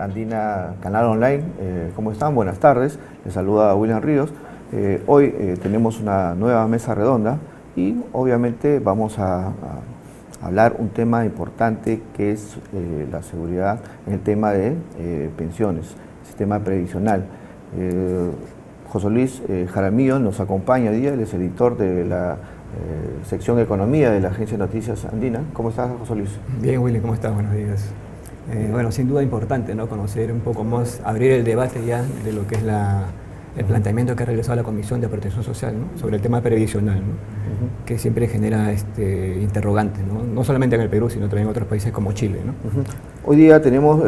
Andina Canal Online. ¿Cómo están? Buenas tardes. Les saluda William Ríos. Hoy tenemos una nueva mesa redonda y obviamente vamos a hablar un tema importante que es la seguridad en el tema de pensiones, sistema previsional. José Luis Jaramillo nos acompaña hoy día, él es editor de la sección Economía de la Agencia de Noticias Andina. ¿Cómo estás, José Luis? Bien, Willy, ¿cómo estás? Buenos días. Bueno, sin duda importante, ¿no? Conocer un poco más, abrir el debate ya de lo que es el planteamiento que ha realizado la Comisión de Protección Social, ¿no? Sobre el tema previsional, ¿no? Que siempre genera interrogantes, ¿no? No solamente en el Perú, sino también en otros países como Chile, ¿no? Hoy día tenemos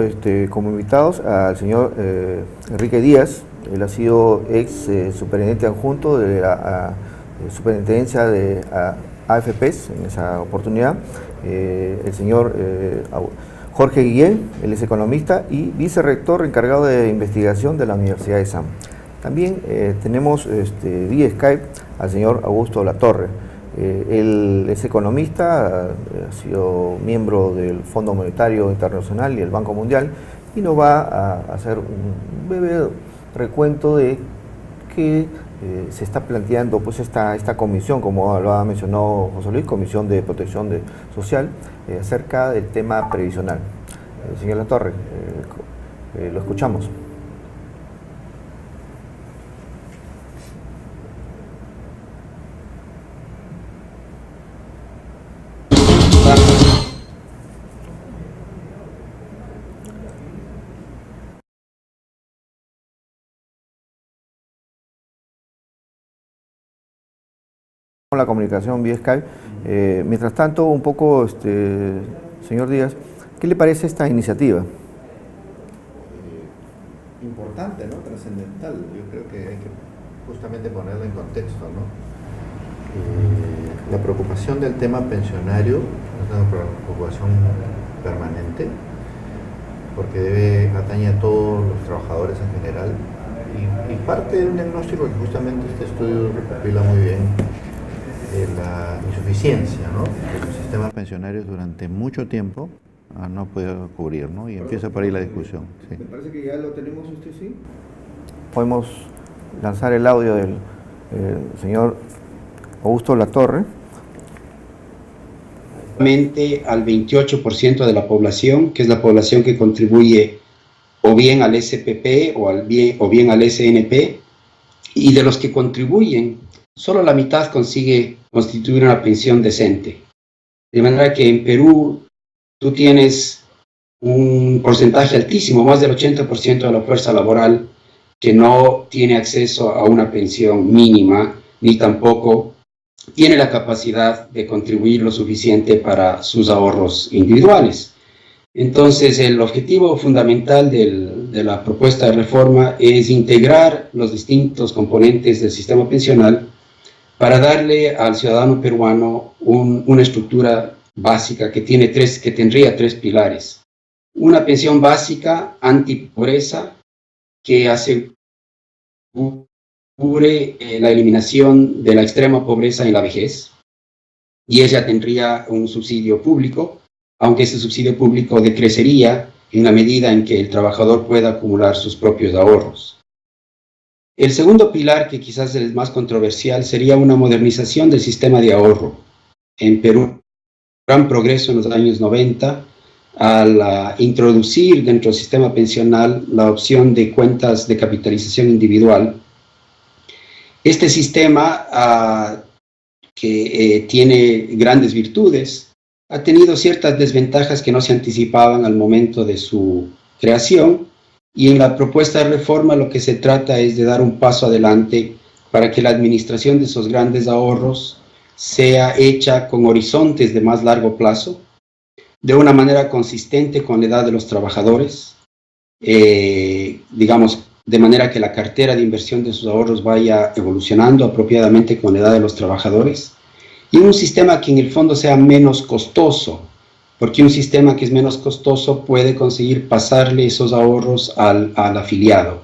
como invitados al señor Enrique Díaz. Él ha sido ex superintendente adjunto de la superintendencia de AFPs en esa oportunidad. El señor Jorge Guillén, él es economista y vicerrector encargado de investigación de la Universidad de SAM. También tenemos vía Skype al señor Augusto Latorre. Él es economista, ha sido miembro del Fondo Monetario Internacional y el Banco Mundial y nos va a hacer un breve recuento de qué se está planteando pues esta comisión, como lo ha mencionado José Luis, Comisión de Protección Social, acerca del tema previsional. Señor Latorre, lo escuchamos. La comunicación vía Skype. Mientras tanto, un poco, señor Díaz, ¿qué le parece esta iniciativa? Importante, ¿no? Trascendental. Yo creo que hay que justamente ponerla en contexto, ¿no? La preocupación del tema pensionario es una preocupación permanente porque atañe a todos los trabajadores en general y parte de un diagnóstico que justamente este estudio recopila muy bien, la insuficiencia, ¿no?, de los sistemas pensionarios durante mucho tiempo no ha podido cubrir, ¿no? Y empieza por ahí la discusión. Sí. Me parece que ya lo tenemos, ¿sí? Podemos lanzar el audio del señor Augusto Latorre. Al 28% de la población, que es la población que contribuye o bien al SPP o bien al SNP, y de los que contribuyen, solo la mitad consigue constituir una pensión decente. De manera que en Perú tú tienes un porcentaje altísimo, más del 80% de la fuerza laboral, que no tiene acceso a una pensión mínima, ni tampoco tiene la capacidad de contribuir lo suficiente para sus ahorros individuales. Entonces, el objetivo fundamental de la propuesta de reforma es integrar los distintos componentes del sistema pensional para darle al ciudadano peruano una estructura básica que tendría tres pilares. Una pensión básica antipobreza que asegure la eliminación de la extrema pobreza en la vejez, y ella tendría un subsidio público, aunque ese subsidio público decrecería en la medida en que el trabajador pueda acumular sus propios ahorros. El segundo pilar, que quizás es el más controversial, sería una modernización del sistema de ahorro. En Perú, gran progreso en los años 90 al introducir dentro del sistema pensional la opción de cuentas de capitalización individual. Este sistema, que tiene grandes virtudes, ha tenido ciertas desventajas que no se anticipaban al momento de su creación. Y en la propuesta de reforma lo que se trata es de dar un paso adelante para que la administración de esos grandes ahorros sea hecha con horizontes de más largo plazo, de una manera consistente con la edad de los trabajadores, digamos, de manera que la cartera de inversión de sus ahorros vaya evolucionando apropiadamente con la edad de los trabajadores, y un sistema que en el fondo sea menos costoso, porque un sistema que es menos costoso puede conseguir pasarle esos ahorros al afiliado.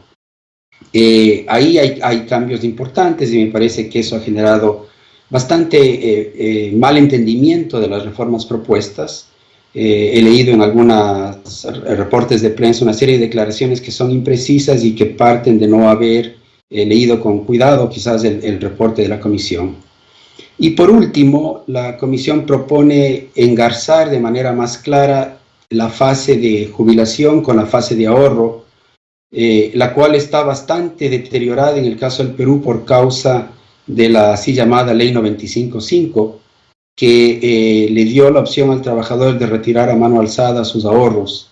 Ahí hay cambios importantes y me parece que eso ha generado bastante mal entendimiento de las reformas propuestas, He leído en algunos reportes de prensa una serie de declaraciones que son imprecisas y que parten de no haber leído con cuidado quizás el reporte de la comisión. Y por último, la comisión propone engarzar de manera más clara la fase de jubilación con la fase de ahorro, la cual está bastante deteriorada en el caso del Perú por causa de la así llamada Ley 95.5, que le dio la opción al trabajador de retirar a mano alzada sus ahorros,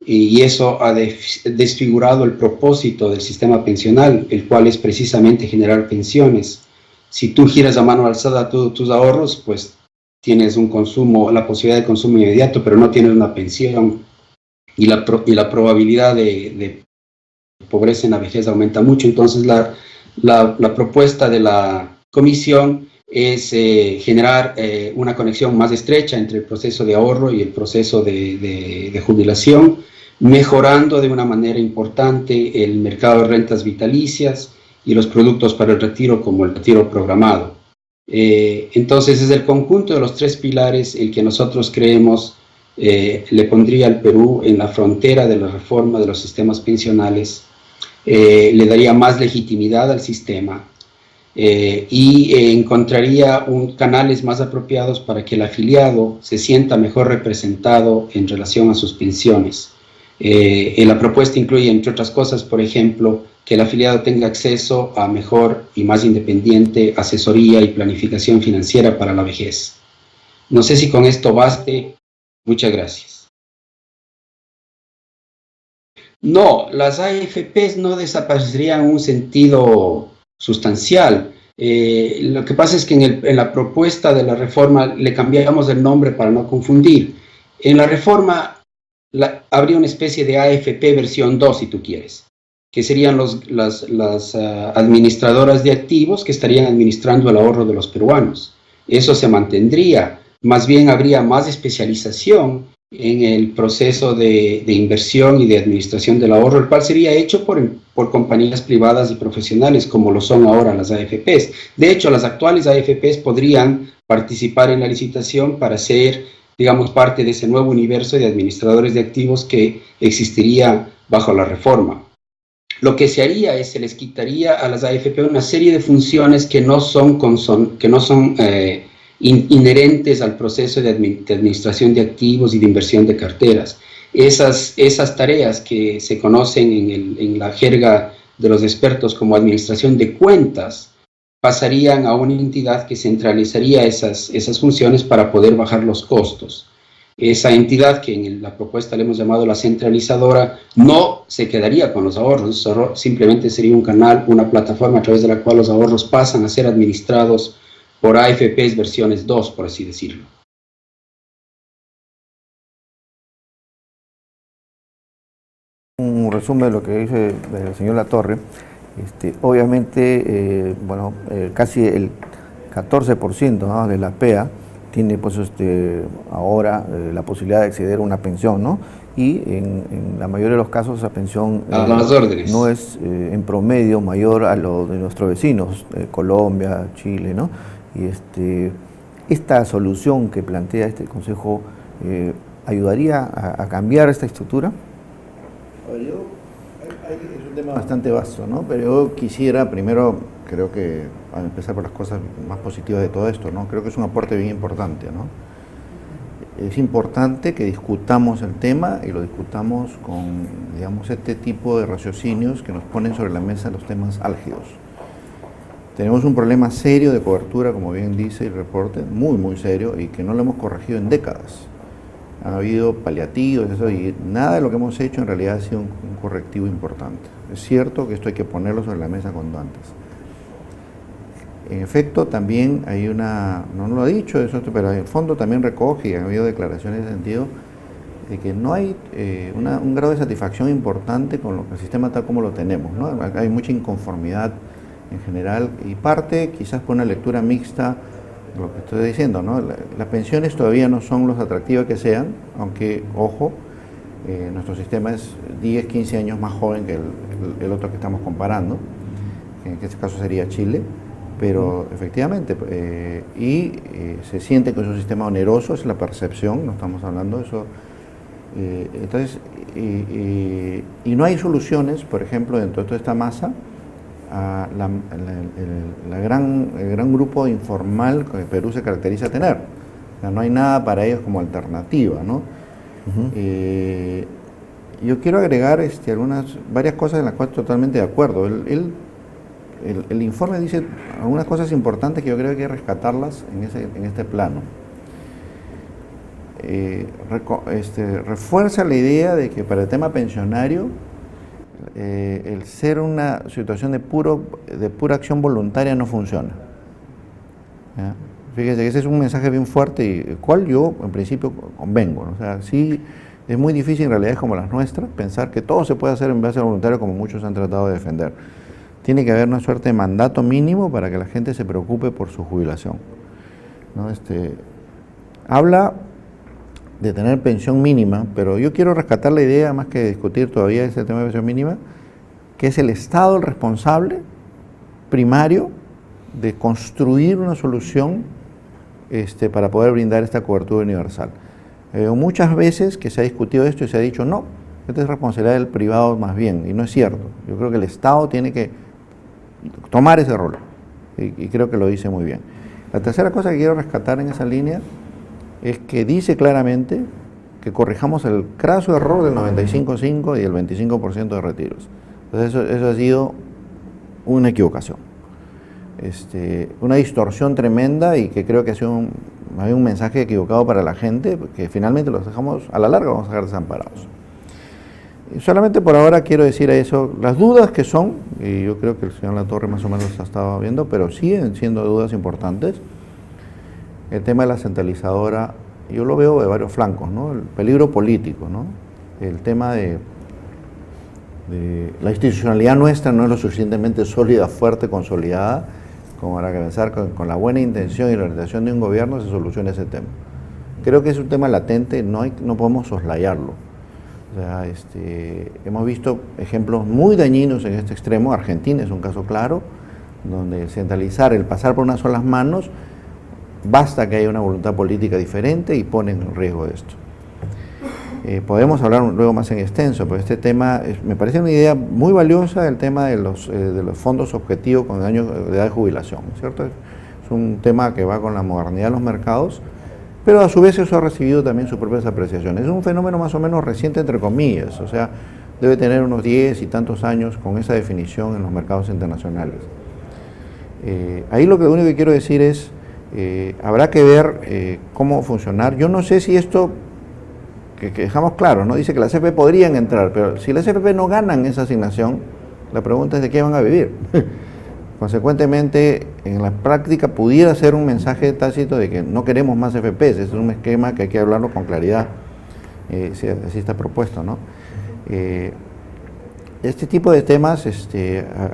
y eso ha desfigurado el propósito del sistema pensional, el cual es precisamente generar pensiones. Si tú giras a mano alzada tus ahorros, pues tienes un consumo, la posibilidad de consumo inmediato, pero no tienes una pensión, y la probabilidad de pobreza en la vejez aumenta mucho. Entonces la propuesta de la comisión es generar una conexión más estrecha entre el proceso de ahorro y el proceso de jubilación, mejorando de una manera importante el mercado de rentas vitalicias y los productos para el retiro, como el retiro programado. Entonces es el conjunto de los tres pilares el que nosotros creemos le pondría al Perú en la frontera de la reforma de los sistemas pensionales, le daría más legitimidad al sistema, y encontraría canales más apropiados para que el afiliado se sienta mejor representado en relación a sus pensiones. La propuesta incluye, entre otras cosas, por ejemplo, que el afiliado tenga acceso a mejor y más independiente asesoría y planificación financiera para la vejez. No sé si con esto baste. Muchas gracias. No, las AFPs no desaparecerían en un sentido sustancial. Lo que pasa es que en la propuesta de la reforma le cambiamos el nombre para no confundir. En la reforma habría una especie de AFP versión 2, si tú quieres, que serían las administradoras de activos que estarían administrando el ahorro de los peruanos. Eso se mantendría, más bien habría más especialización en el proceso de inversión y de administración del ahorro, el cual sería hecho por compañías privadas y profesionales, como lo son ahora las AFPs. De hecho, las actuales AFPs podrían participar en la licitación para ser, digamos, parte de ese nuevo universo de administradores de activos que existiría bajo la reforma. Lo que se haría es, se les quitaría a las AFP una serie de funciones que no son inherentes al proceso de administración de activos y de inversión de carteras. Esas tareas que se conocen en la jerga de los expertos como administración de cuentas pasarían a una entidad que centralizaría esas funciones para poder bajar los costos. Esa entidad, que en la propuesta le hemos llamado la centralizadora, no se quedaría con los ahorros, simplemente sería un canal, una plataforma a través de la cual los ahorros pasan a ser administrados por AFPs versiones 2, por así decirlo. Un resumen de lo que dice el señor Latorre. Obviamente, casi el 14%, ¿no?, de la PEA tiene pues ahora la posibilidad de acceder a una pensión, ¿no? Y en la mayoría de los casos esa pensión no es en promedio mayor a lo de nuestros vecinos, Colombia, Chile, ¿no? Y esta solución que plantea este Consejo ayudaría a cambiar esta estructura. Es un tema bastante vasto, ¿no? Pero yo quisiera primero, creo que, a empezar por las cosas más positivas de todo esto, ¿no? Creo que es un aporte bien importante, ¿no? Es importante que discutamos el tema y lo discutamos con, digamos, este tipo de raciocinios que nos ponen sobre la mesa los temas álgidos. Tenemos un problema serio de cobertura, como bien dice el reporte, muy, muy serio, y que no lo hemos corregido en décadas. Ha habido paliativos, y nada de lo que hemos hecho en realidad ha sido un correctivo importante. Es cierto que esto hay que ponerlo sobre la mesa cuanto antes. En efecto, también hay no lo ha dicho eso, pero en el fondo también recoge, y ha habido declaraciones en ese sentido, de que no hay un grado de satisfacción importante con el sistema tal como lo tenemos, ¿no? Hay mucha inconformidad en general, y parte quizás por una lectura mixta de lo que estoy diciendo, ¿no? Las pensiones todavía no son los atractivas que sean, aunque, ojo, nuestro sistema es 10, 15 años más joven que el otro que estamos comparando, que en este caso sería Chile, Pero efectivamente, se siente que es un sistema oneroso, es la percepción, no estamos hablando de eso. Entonces, y no hay soluciones, por ejemplo, dentro de toda esta masa, a el gran grupo informal que Perú se caracteriza a tener. O sea, no hay nada para ellos como alternativa, ¿no? Yo quiero agregar varias cosas en las cuales estoy totalmente de acuerdo. El informe dice algunas cosas importantes que yo creo que hay que rescatarlas en este plano. Refuerza la idea de que para el tema pensionario, el ser una situación de pura acción voluntaria no funciona. ¿Ya? Fíjese que ese es un mensaje bien fuerte y el cual yo en principio convengo, ¿no? O sea, sí es muy difícil en realidades como las nuestras pensar que todo se puede hacer en base al voluntario como muchos han tratado de defender. Tiene que haber una suerte de mandato mínimo para que la gente se preocupe por su jubilación, ¿no? Habla de tener pensión mínima, pero yo quiero rescatar la idea, más que discutir todavía ese tema de pensión mínima, que es el Estado el responsable primario de construir una solución para poder brindar esta cobertura universal. Muchas veces que se ha discutido esto y se ha dicho, no, esta es responsabilidad del privado más bien, y no es cierto. Yo creo que el Estado tiene que tomar ese rol, y creo que lo dice muy bien. La tercera cosa que quiero rescatar en esa línea es que dice claramente que corrijamos el craso error del 95.5 y el 25% de retiros. Entonces eso ha sido una equivocación, una distorsión tremenda, y que creo que ha sido un mensaje equivocado para la gente, que finalmente los dejamos, a la larga vamos a dejar desamparados. Y solamente por ahora quiero decir a eso, las dudas que son, y yo creo que el señor Latorre más o menos ha estado viendo, pero siguen siendo dudas importantes. El tema de la centralizadora, yo lo veo de varios flancos, ¿no? El peligro político, ¿no? El tema de la institucionalidad nuestra no es lo suficientemente sólida, fuerte, consolidada, como para pensar con la buena intención y la orientación de un gobierno se solucione ese tema. Creo que es un tema latente, no podemos soslayarlo. O sea, hemos visto ejemplos muy dañinos en este extremo. Argentina es un caso claro, donde centralizar, el pasar por unas solas manos, basta que haya una voluntad política diferente y pone en riesgo esto. Podemos hablar luego más en extenso, pero este tema me parece una idea muy valiosa, el tema de los fondos objetivos con años de edad de jubilación, ¿cierto? Es un tema que va con la modernidad de los mercados, pero a su vez eso ha recibido también sus propias apreciaciones. Es un fenómeno más o menos reciente, entre comillas, o sea, debe tener unos 10 y tantos años con esa definición en los mercados internacionales. Ahí lo único que quiero decir es, habrá que ver cómo funcionar. Yo no sé si esto, que dejamos claro, ¿no? Dice que las AFP podrían entrar, pero si las AFP no ganan esa asignación, la pregunta es de qué van a vivir. Consecuentemente, en la práctica pudiera ser un mensaje tácito de que no queremos más FPs, es un esquema que hay que hablarlo con claridad, así está propuesto, ¿no? Este tipo de temas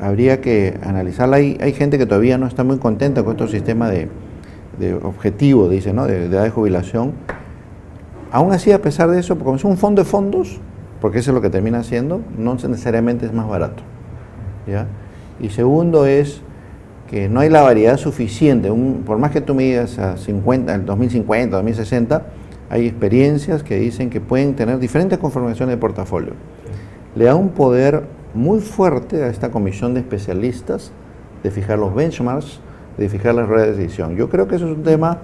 habría que analizarla. Hay gente que todavía no está muy contenta con este sistema de objetivo, dice, ¿no? de edad de jubilación. Aún así, a pesar de eso, como es un fondo de fondos, porque eso es lo que termina siendo, no necesariamente es más barato, ¿ya? Y segundo es que no hay la variedad suficiente, por más que tú me digas a 2050, 2060, hay experiencias que dicen que pueden tener diferentes conformaciones de portafolio. Le da un poder muy fuerte a esta comisión de especialistas de fijar los benchmarks, de fijar las ruedas de decisión. Yo creo que eso es un tema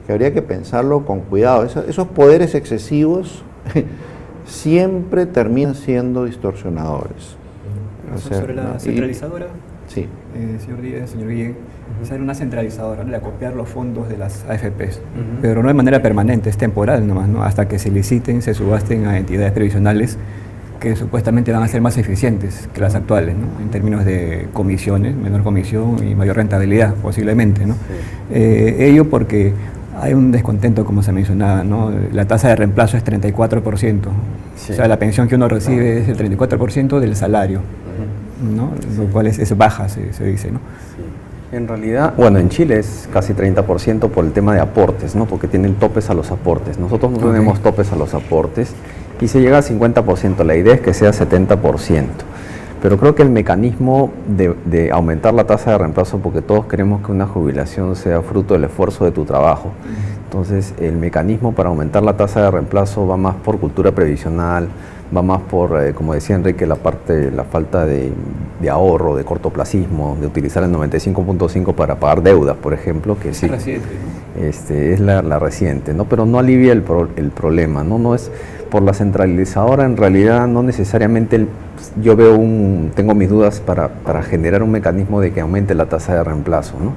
que habría que pensarlo con cuidado. Esos poderes excesivos siempre terminan siendo distorsionadores. Sobre la centralizadora, sí. Señor Díaz, señor Guille, ser una centralizadora, ¿no? De acopiar los fondos de las AFPs, pero no de manera permanente, es temporal nomás, ¿no? Hasta que se liciten, se subasten a entidades previsionales que supuestamente van a ser más eficientes que las actuales, ¿no? En términos de comisiones, menor comisión y mayor rentabilidad, posiblemente, ¿no? Sí. Ello porque hay un descontento, como se mencionaba, ¿no? La tasa de reemplazo es 34%, sí. O sea, la pensión que uno recibe es el 34% del salario, ¿no? Lo cual es baja, se dice, ¿no? Sí. En realidad, bueno, en Chile es casi 30% por el tema de aportes, ¿no? Porque tienen topes a los aportes. Nosotros no tenemos topes a los aportes y se llega al 50%. La idea es que sea 70%. Pero creo que el mecanismo de aumentar la tasa de reemplazo, porque todos queremos que una jubilación sea fruto del esfuerzo de tu trabajo. Entonces, el mecanismo para aumentar la tasa de reemplazo va más por cultura previsional, va más por, como decía Enrique, la falta de ahorro, de cortoplacismo, de utilizar el 95.5 para pagar deudas, por ejemplo, que sí. Reciente, ¿no? Es la reciente, ¿no? Pero no alivia el problema, ¿no? No es por la centralizadora, en realidad no necesariamente yo tengo mis dudas para generar un mecanismo de que aumente la tasa de reemplazo, ¿no?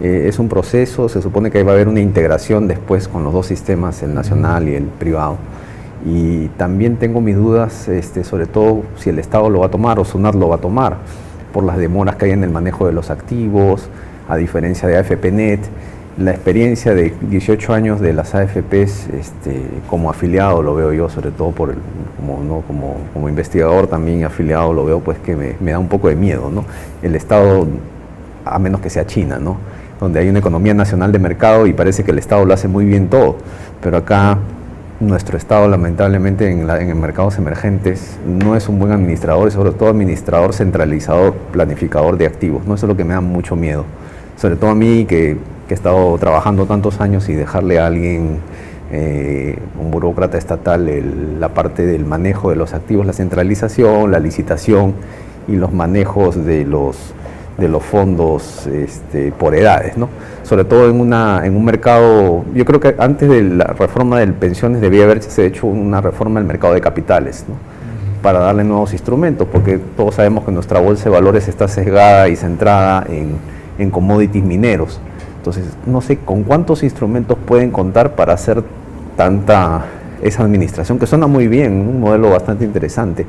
Es un proceso, se supone que va a haber una integración después con los dos sistemas, el nacional y el privado. Y también tengo mis dudas, sobre todo si el Estado lo va a tomar o SUNAT lo va a tomar, por las demoras que hay en el manejo de los activos, a diferencia de AFPNet. La experiencia de 18 años de las AFPs como afiliado lo veo yo, sobre todo como investigador también afiliado, lo veo pues que me da un poco de miedo, ¿no? El Estado, a menos que sea China, ¿no? Donde hay una economía nacional de mercado y parece que el Estado lo hace muy bien todo, pero acá nuestro Estado lamentablemente en mercados emergentes no es un buen administrador y sobre todo administrador centralizador, planificador de activos, ¿no? Eso es lo que me da mucho miedo, sobre todo a mí que he estado trabajando tantos años y dejarle a alguien, un burócrata estatal, la parte del manejo de los activos, la centralización, la licitación y los manejos de los fondos por edades, ¿no? Sobre todo en un mercado, yo creo que antes de la reforma de pensiones debía haberse hecho una reforma del mercado de capitales, ¿no? Para darle nuevos instrumentos, porque todos sabemos que nuestra bolsa de valores está sesgada y centrada en commodities mineros. Entonces, no sé con cuántos instrumentos pueden contar para hacer esa administración, que suena muy bien, un modelo bastante interesante.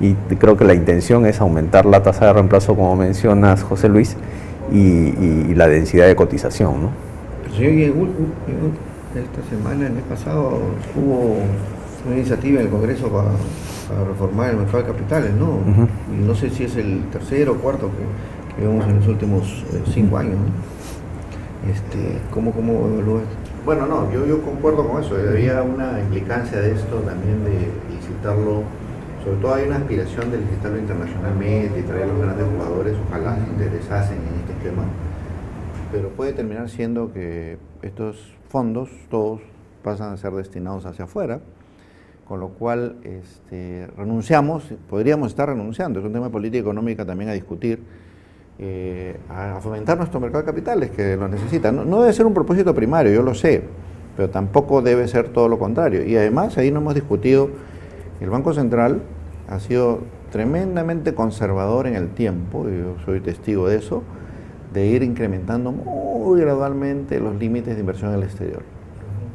Y creo que la intención es aumentar la tasa de reemplazo, como mencionas, José Luis, y la densidad de cotización, ¿no? Esta semana, el mes pasado, hubo una iniciativa en el Congreso para reformar el mercado de capitales, ¿no? Uh-huh. Y no sé si es el tercero o cuarto que vemos en los últimos 5 años, ¿no? ¿Cómo evalúas? Bueno, no, yo concuerdo con eso. Había una implicancia de esto también de licitarlo. Sobre todo hay una aspiración de licitarlo internacionalmente y traer a los grandes jugadores, ojalá se interesasen en este esquema. Pero puede terminar siendo que estos fondos todos pasan a ser destinados hacia afuera, con lo cual podríamos estar renunciando, es un tema de política económica también a discutir, a fomentar nuestro mercado de capitales, que lo necesita. No debe ser un propósito primario, yo lo sé, pero tampoco debe ser todo lo contrario. Y además ahí no hemos discutido, el Banco Central ha sido tremendamente conservador en el tiempo, y yo soy testigo de eso, de ir incrementando muy gradualmente los límites de inversión en el exterior.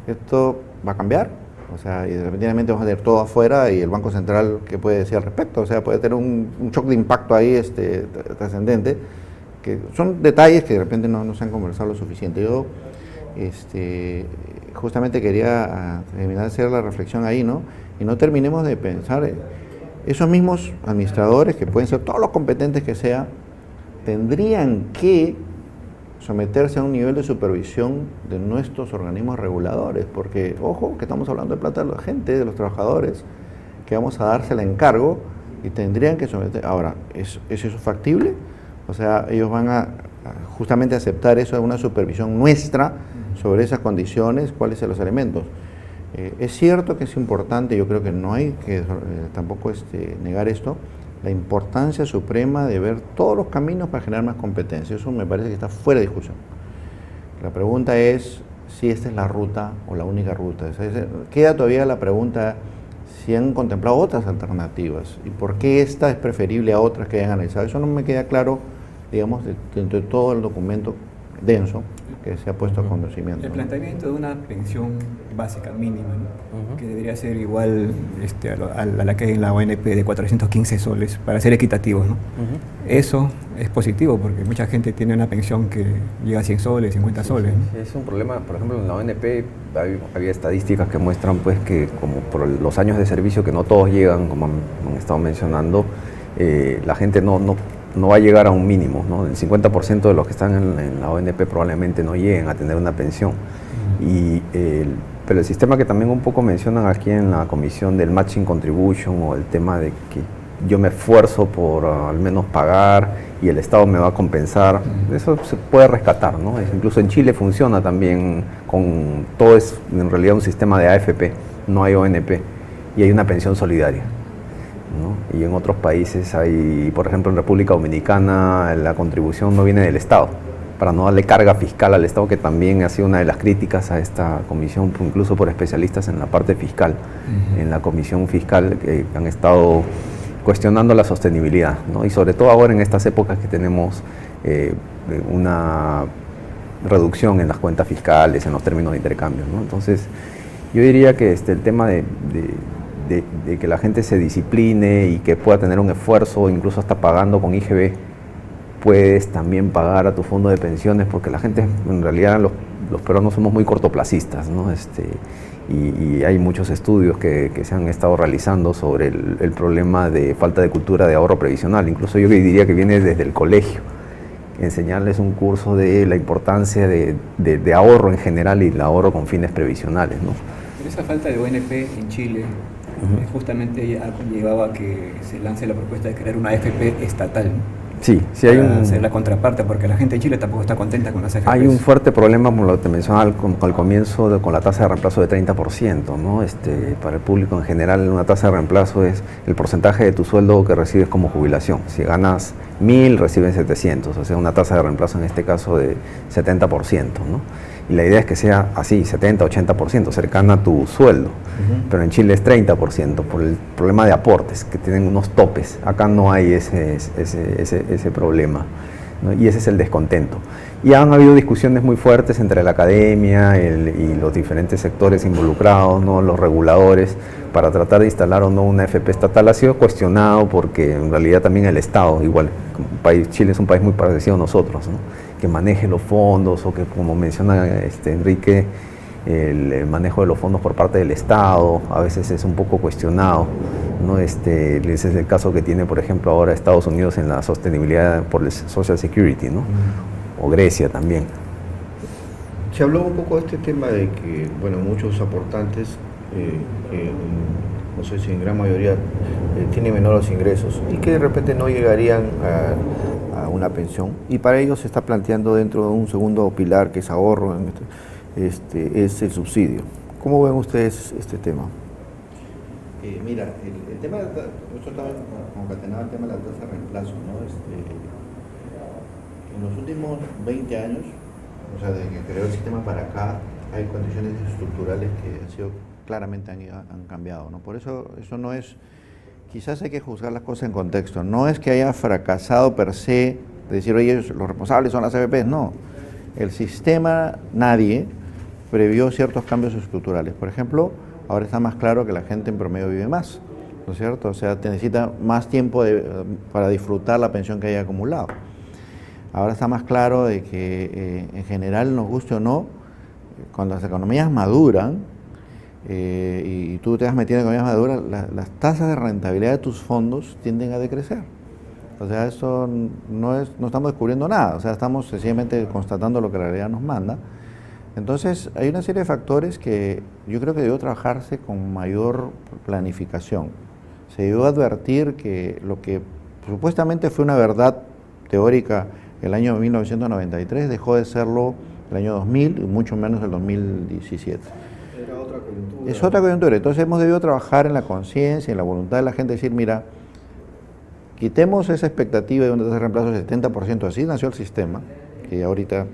Esto va a cambiar, o sea, y repentinamente vamos a tener todo afuera, y el Banco Central, ¿qué puede decir al respecto? O sea, puede tener un shock de impacto ahí trascendente, que son detalles que de repente no se han conversado lo suficiente. Yo justamente quería terminar de hacer la reflexión ahí, ¿no? Y no terminemos de pensar, esos mismos administradores, que pueden ser todos los competentes que sea, tendrían que someterse a un nivel de supervisión de nuestros organismos reguladores, porque, ojo, que estamos hablando de plata de la gente, de los trabajadores, que vamos a dársela en cargo y tendrían que someter. Ahora, ¿es eso factible? O sea, ellos van a justamente aceptar eso de una supervisión nuestra sobre esas condiciones, cuáles son los elementos. Es cierto que es importante, yo creo que no hay que tampoco negar esto, la importancia suprema de ver todos los caminos para generar más competencia. Eso me parece que está fuera de discusión. La pregunta es si esta es la ruta o la única ruta. Queda todavía la pregunta si han contemplado otras alternativas y por qué esta es preferible a otras que hayan analizado. Eso no me queda claro, digamos, dentro de todo el documento denso que se ha puesto a conocimiento. El planteamiento de una pensión básica mínima, ¿no? Que debería ser igual a la que hay en la ONP de 415 soles, para ser equitativos, ¿no? Eso es positivo porque mucha gente tiene una pensión que llega a 100 soles, 50 soles. ¿No? Sí, es un problema. Por ejemplo, en la ONP había estadísticas que muestran pues que como por los años de servicio que no todos llegan, como han estado mencionando, la gente no va a llegar a un mínimo, ¿no? El 50% de los que están en la ONP probablemente no lleguen a tener una pensión. Pero el sistema que también un poco mencionan aquí en la comisión del matching contribution, o el tema de que yo me esfuerzo por al menos pagar y el Estado me va a compensar, eso se puede rescatar, ¿no? Incluso en Chile funciona también con todo, es en realidad un sistema de AFP, no hay ONP, y hay una pensión solidaria, ¿no? Y en otros países hay, por ejemplo en República Dominicana, la contribución no viene del Estado, para no darle carga fiscal al Estado, que también ha sido una de las críticas a esta comisión, incluso por especialistas en la parte fiscal, en la comisión fiscal, que han estado cuestionando la sostenibilidad, ¿no? Y sobre todo ahora en estas épocas que tenemos una reducción en las cuentas fiscales, en los términos de intercambio, ¿no? Entonces, yo diría que el tema de que la gente se discipline y que pueda tener un esfuerzo, incluso hasta pagando con IGB, puedes también pagar a tu fondo de pensiones, porque la gente, en realidad los peruanos somos muy cortoplacistas, ¿no? Y hay muchos estudios que se han estado realizando sobre el problema de falta de cultura de ahorro previsional. Incluso yo diría que viene desde el colegio, enseñarles un curso de la importancia de ahorro en general y el ahorro con fines previsionales, ¿no? Pero esa falta de ONP en Chile justamente ha conllevado a que se lance la propuesta de crear una AFP estatal, ¿no? Sí, sí hay para hacer la contraparte, porque la gente de Chile tampoco está contenta con las AFPs. Hay un fuerte problema, como lo que te mencionaba al comienzo, con la tasa de reemplazo de 30%, ¿no? Para el público en general, una tasa de reemplazo es el porcentaje de tu sueldo que recibes como jubilación. Si ganas 1.000, recibes 700, o sea, una tasa de reemplazo en este caso de 70%, ¿no? Y la idea es que sea así, 70, 80%, cercana a tu sueldo. Pero en Chile es 30% por el problema de aportes, que tienen unos topes. Acá no hay ese problema, ¿no? Y ese es el descontento. Y han habido discusiones muy fuertes entre la academia y los diferentes sectores involucrados, ¿no? Los reguladores, para tratar de instalar o no una AFP estatal. Ha sido cuestionado porque en realidad también el Estado, igual, Chile es un país muy parecido a nosotros, ¿no? Que maneje los fondos, o que, como menciona Enrique, el manejo de los fondos por parte del Estado a veces es un poco cuestionado, ¿no? Ese es el caso que tiene, por ejemplo, ahora Estados Unidos en la sostenibilidad por el Social Security, ¿no? O Grecia también. Se habló un poco de este tema de que, bueno, muchos aportantes, no sé si en gran mayoría, tienen menores ingresos y que de repente no llegarían a una pensión, y para ello se está planteando dentro de un segundo pilar que es ahorro, es el subsidio. ¿Cómo ven ustedes este tema? Mira, el tema, nosotros estamos concatenados el tema de la tasa de reemplazo, ¿no? En los últimos 20 años, o sea, desde que creó el sistema para acá, hay condiciones estructurales que han sido, claramente han cambiado, ¿no? Por eso no es, quizás hay que juzgar las cosas en contexto, no es que haya fracasado per se, de decir, oye, los responsables son las AFPs, no. El sistema, nadie previó ciertos cambios estructurales. Por ejemplo, ahora está más claro que la gente en promedio vive más, ¿no es cierto? O sea, te necesita más tiempo para disfrutar la pensión que haya acumulado. Ahora está más claro de que, en general, nos guste o no, cuando las economías maduran, y tú te has metido en economías maduras, las tasas de rentabilidad de tus fondos tienden a decrecer. O sea, eso no estamos descubriendo nada, o sea, estamos sencillamente constatando lo que la realidad nos manda. Entonces, hay una serie de factores que yo creo que debió trabajarse con mayor planificación. Se debió advertir que lo que supuestamente fue una verdad teórica el año 1993 dejó de serlo el año 2000 y mucho menos el 2017. Era otra coyuntura. Es otra coyuntura. Entonces hemos debido trabajar en la conciencia, en la voluntad de la gente, decir, mira, quitemos esa expectativa de una tasa de reemplazo del 70%, así nació el sistema, que ahorita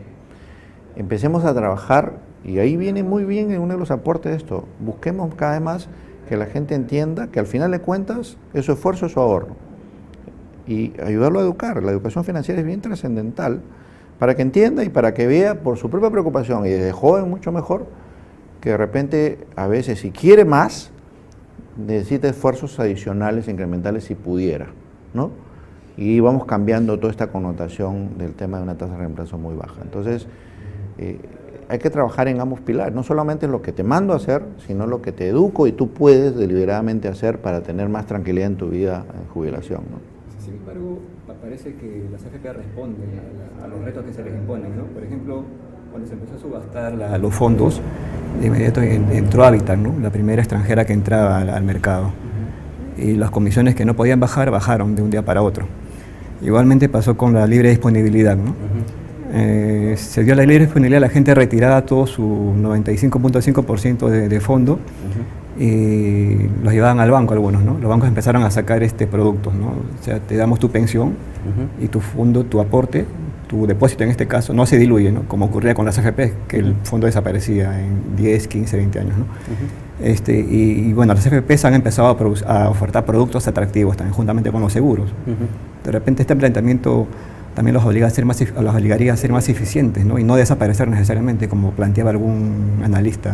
empecemos a trabajar, y ahí viene muy bien en uno de los aportes de esto, busquemos cada vez más que la gente entienda que al final de cuentas es su esfuerzo, es su ahorro, y ayudarlo a educar. La educación financiera es bien trascendental para que entienda y para que vea por su propia preocupación, y desde joven mucho mejor, que de repente a veces si quiere más, necesita esfuerzos adicionales, incrementales si pudiera, ¿no? Y vamos cambiando toda esta connotación del tema de una tasa de reemplazo muy baja. Entonces, hay que trabajar en ambos pilares, no solamente en lo que te mando a hacer, sino lo que te educo y tú puedes deliberadamente hacer para tener más tranquilidad en tu vida en jubilación, ¿no? Sin embargo, parece que las AFP responden a los retos que se les imponen, ¿no? Por ejemplo, cuando se empezó a subastar los fondos, de inmediato entró Habitat, ¿no? La primera extranjera que entraba al mercado. y las comisiones que no podían bajar, bajaron de un día para otro. Igualmente pasó con la libre disponibilidad, ¿no? Se dio la libre disponibilidad, la gente retiraba todo su 95.5% de fondo y los llevaban al banco algunos, ¿no? Los bancos empezaron a sacar productos, ¿no? O sea, te damos tu pensión y tu fondo, tu aporte, tu depósito en este caso, no se diluye, ¿no? Como ocurría con las AFP, que el fondo desaparecía en 10, 15, 20 años, ¿no? Y bueno, las AFP han empezado a ofertar productos atractivos también, juntamente con los seguros. De repente este planteamiento también los obligaría a ser más eficientes, ¿no? Y no desaparecer necesariamente, como planteaba algún analista.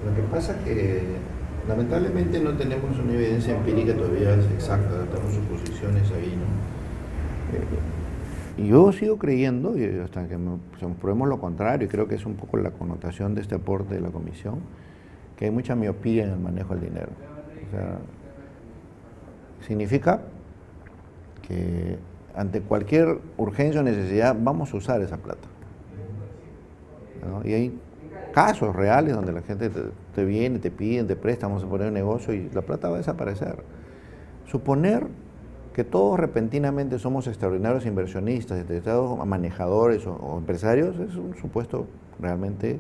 Lo que pasa es que lamentablemente no tenemos una evidencia empírica todavía exacta, tenemos suposiciones ahí, ¿no? Y yo sigo creyendo, y hasta que probemos lo contrario, y creo que es un poco la connotación de este aporte de la Comisión, que hay mucha miopía en el manejo del dinero. O sea, significa que ante cualquier urgencia o necesidad vamos a usar esa plata, ¿no? Y hay casos reales donde la gente te viene, te piden, te presta, vamos a poner un negocio y la plata va a desaparecer. Suponer que todos repentinamente somos extraordinarios inversionistas, manejadores o empresarios, es un supuesto realmente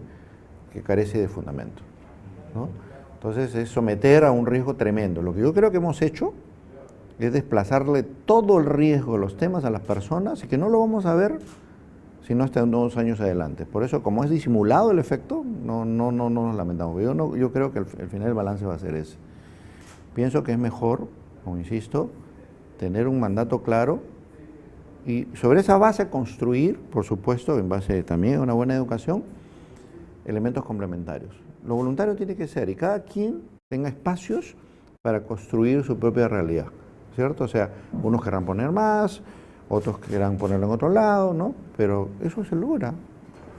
que carece de fundamento, ¿no? Entonces es someter a un riesgo tremendo. Lo que yo creo que hemos hecho es desplazarle todo el riesgo de los temas a las personas y que no lo vamos a ver sino hasta 2 años adelante. Por eso, como es disimulado el efecto, no nos lamentamos. Yo creo que al final el balance va a ser ese. Pienso que es mejor, como insisto, tener un mandato claro y sobre esa base construir, por supuesto, en base también a una buena educación, elementos complementarios. Lo voluntario tiene que ser, y cada quien tenga espacios para construir su propia realidad, ¿cierto? O sea, unos querrán poner más, otros querrán ponerlo en otro lado, ¿no? Pero eso se logra,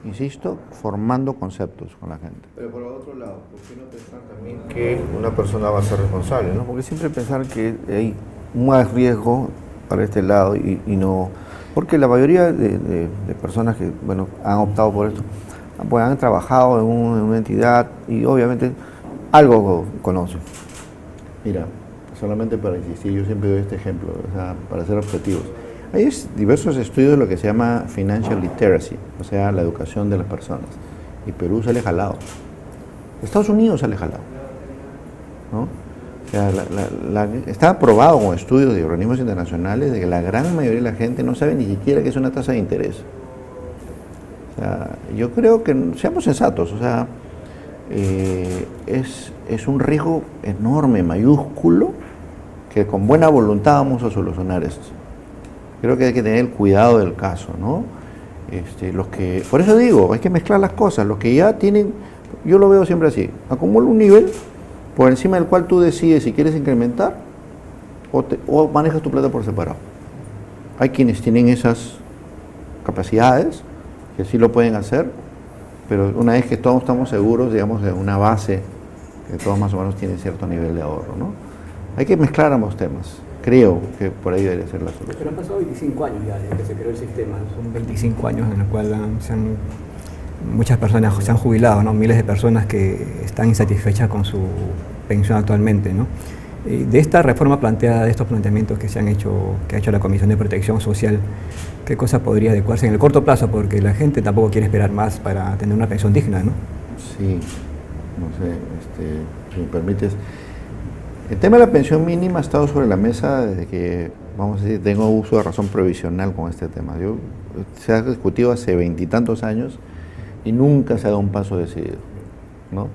insisto, formando conceptos con la gente. Pero por otro lado, ¿por qué no pensar también que una persona va a ser responsable, ¿no? Porque siempre pensar que hay más riesgo para este lado y no... Porque la mayoría de personas que, bueno, han optado por esto, pues han trabajado en una entidad y obviamente algo conocen. Mira, solamente para insistir, yo siempre doy este ejemplo, o sea, para ser objetivos. Hay diversos estudios de lo que se llama financial literacy, o sea, la educación de las personas. Y Perú sale jalado. Estados Unidos sale jalado, ¿no? O sea, está aprobado con estudios de organismos internacionales de que la gran mayoría de la gente no sabe ni siquiera qué es una tasa de interés. O sea, yo creo que seamos sensatos, o sea, es un riesgo enorme, mayúsculo, que con buena voluntad vamos a solucionar esto. Creo que hay que tener el cuidado del caso, ¿no? Por eso digo, hay que mezclar las cosas. Los que ya tienen, yo lo veo siempre así, acumula un nivel por encima del cual tú decides si quieres incrementar o manejas tu plata por separado. Hay quienes tienen esas capacidades, que sí lo pueden hacer, pero una vez que todos estamos seguros, digamos, de una base, que todos más o menos tienen cierto nivel de ahorro, ¿no? Hay que mezclar ambos temas. Creo que por ahí debería ser la solución. Pero han pasado 25 años ya desde que se creó el sistema. Son 25 años en los cuales muchas personas se han jubilado, ¿no? Miles de personas que están insatisfechas con su pensión actualmente, ¿no? Y de esta reforma planteada, de estos planteamientos que ha hecho la Comisión de Protección Social, ¿qué cosa podría adecuarse en el corto plazo? Porque la gente tampoco quiere esperar más para tener una pensión digna, ¿no? Sí, no sé, si me permites. El tema de la pensión mínima ha estado sobre la mesa desde que, vamos a decir, tengo uso de razón provisional con este tema. Se ha discutido hace 20 y tantos años y nunca se ha dado un paso decidido, ¿no?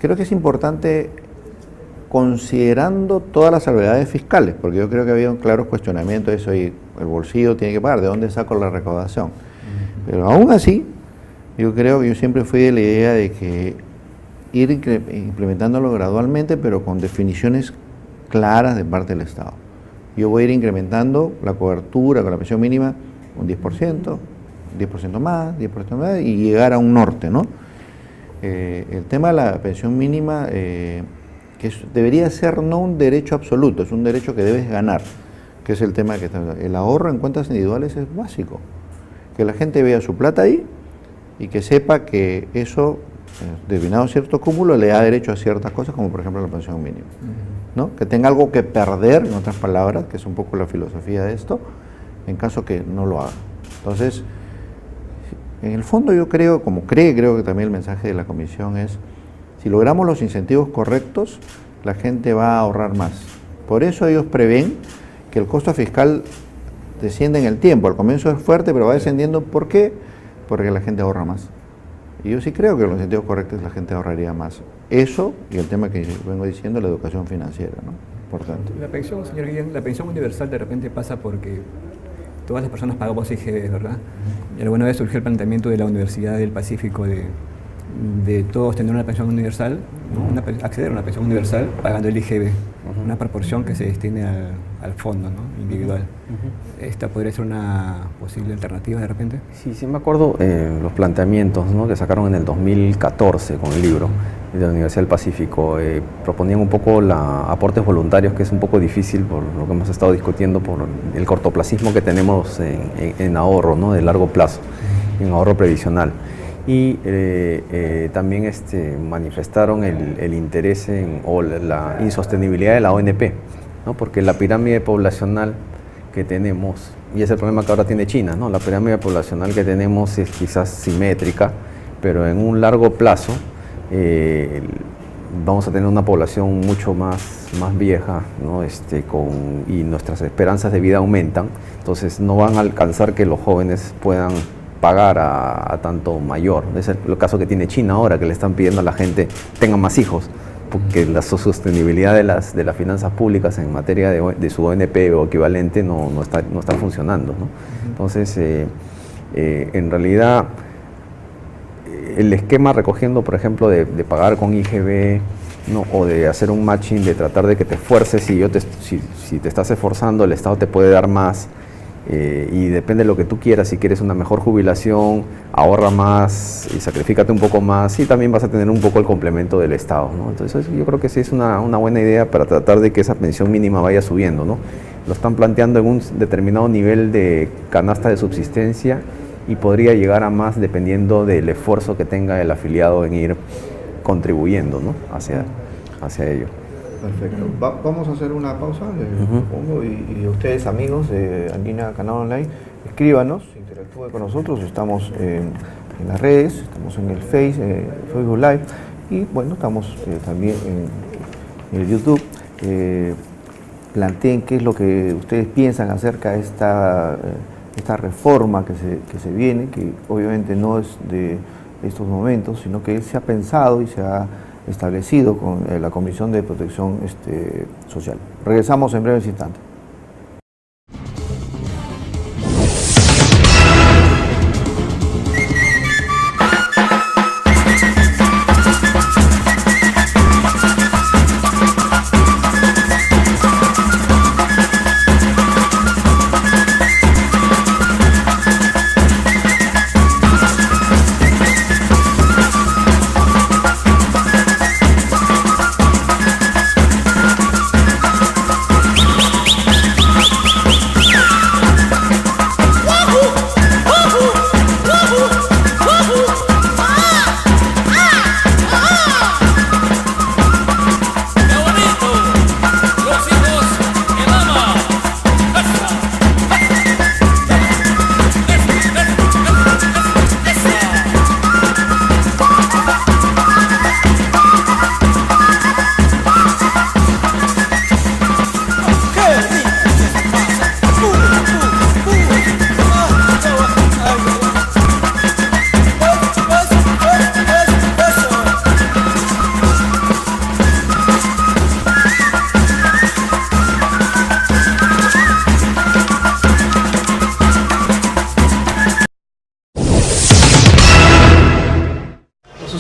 Creo que es importante, considerando todas las salvedades fiscales, porque yo creo que había un claro cuestionamiento de eso y el bolsillo tiene que pagar, ¿de dónde saco la recaudación? Pero aún así, yo siempre fui de la idea de que ir implementándolo gradualmente, pero con definiciones claras de parte del Estado. Yo voy a ir incrementando la cobertura con la pensión mínima un 10%, 10% más, 10% más, y llegar a un norte, ¿no? El tema de la pensión mínima, debería ser no un derecho absoluto, es un derecho que debes ganar, que es el tema que el ahorro en cuentas individuales es básico. Que la gente vea su plata ahí y que sepa que eso, determinado cierto cúmulo, le da derecho a ciertas cosas, como por ejemplo la pensión mínima. ¿no? Que tenga algo que perder, en otras palabras, que es un poco la filosofía de esto, en caso que no lo haga. Entonces, en el fondo yo creo, creo que también el mensaje de la comisión es, si logramos los incentivos correctos, la gente va a ahorrar más. Por eso ellos prevén que el costo fiscal desciende en el tiempo. Al comienzo es fuerte, pero va descendiendo. ¿Por qué? Porque la gente ahorra más. Y yo sí creo que con los incentivos correctos la gente ahorraría más. Eso y el tema que vengo diciendo, la educación financiera, ¿no? Importante. La pensión, señor Guillén, la pensión universal de repente pasa porque todas las personas pagamos IGB, ¿verdad? Y alguna vez surgió el planteamiento de la Universidad del Pacífico de todos tener una pensión universal, ¿no? Acceder a una pensión universal pagando el IGB, una proporción que se destine al fondo, ¿no? Individual. ¿Esta podría ser una posible alternativa de repente? Sí, sí me acuerdo los planteamientos, ¿no?, que sacaron en el 2014 con el libro de la Universidad del Pacífico. Proponían un poco aportes voluntarios, que es un poco difícil por lo que hemos estado discutiendo, por el cortoplacismo que tenemos en ahorro, ¿no?, de largo plazo, en ahorro previsional. Y también manifestaron el interés o la insostenibilidad de la ONP, ¿no?, porque la pirámide poblacional que tenemos, y es el problema que ahora tiene China, ¿no?, la pirámide poblacional que tenemos es quizás simétrica, pero en un largo plazo vamos a tener una población mucho más vieja, ¿no?, y nuestras esperanzas de vida aumentan, entonces no van a alcanzar que los jóvenes puedan pagar a tanto mayor. Es el caso que tiene China ahora, que le están pidiendo a la gente tenga más hijos, porque la sostenibilidad de las finanzas públicas en materia de su ONP o equivalente no está funcionando, ¿no? Entonces, en realidad, el esquema recogiendo, por ejemplo, de pagar con IGB, ¿no?, o de hacer un matching, de tratar de que te esfuerces, si te estás esforzando, el Estado te puede dar más, y depende de lo que tú quieras. Si quieres una mejor jubilación, ahorra más y sacrifícate un poco más, y también vas a tener un poco el complemento del Estado, ¿no? Entonces yo creo que sí es una buena idea para tratar de que esa pensión mínima vaya subiendo, ¿no? Lo están planteando en un determinado nivel de canasta de subsistencia y podría llegar a más dependiendo del esfuerzo que tenga el afiliado en ir contribuyendo, ¿no?, hacia ello. Perfecto. Vamos a hacer una pausa, supongo, y ustedes, amigos de Andina Canal Online, escríbanos, interactúen con nosotros. Estamos en las redes, estamos en el Facebook Live, y bueno, estamos también en el YouTube. Planteen qué es lo que ustedes piensan acerca de esta reforma que se viene, que obviamente no es de estos momentos, sino que se ha pensado y se ha establecido con la Comisión de Protección Social. Regresamos en breves instantes.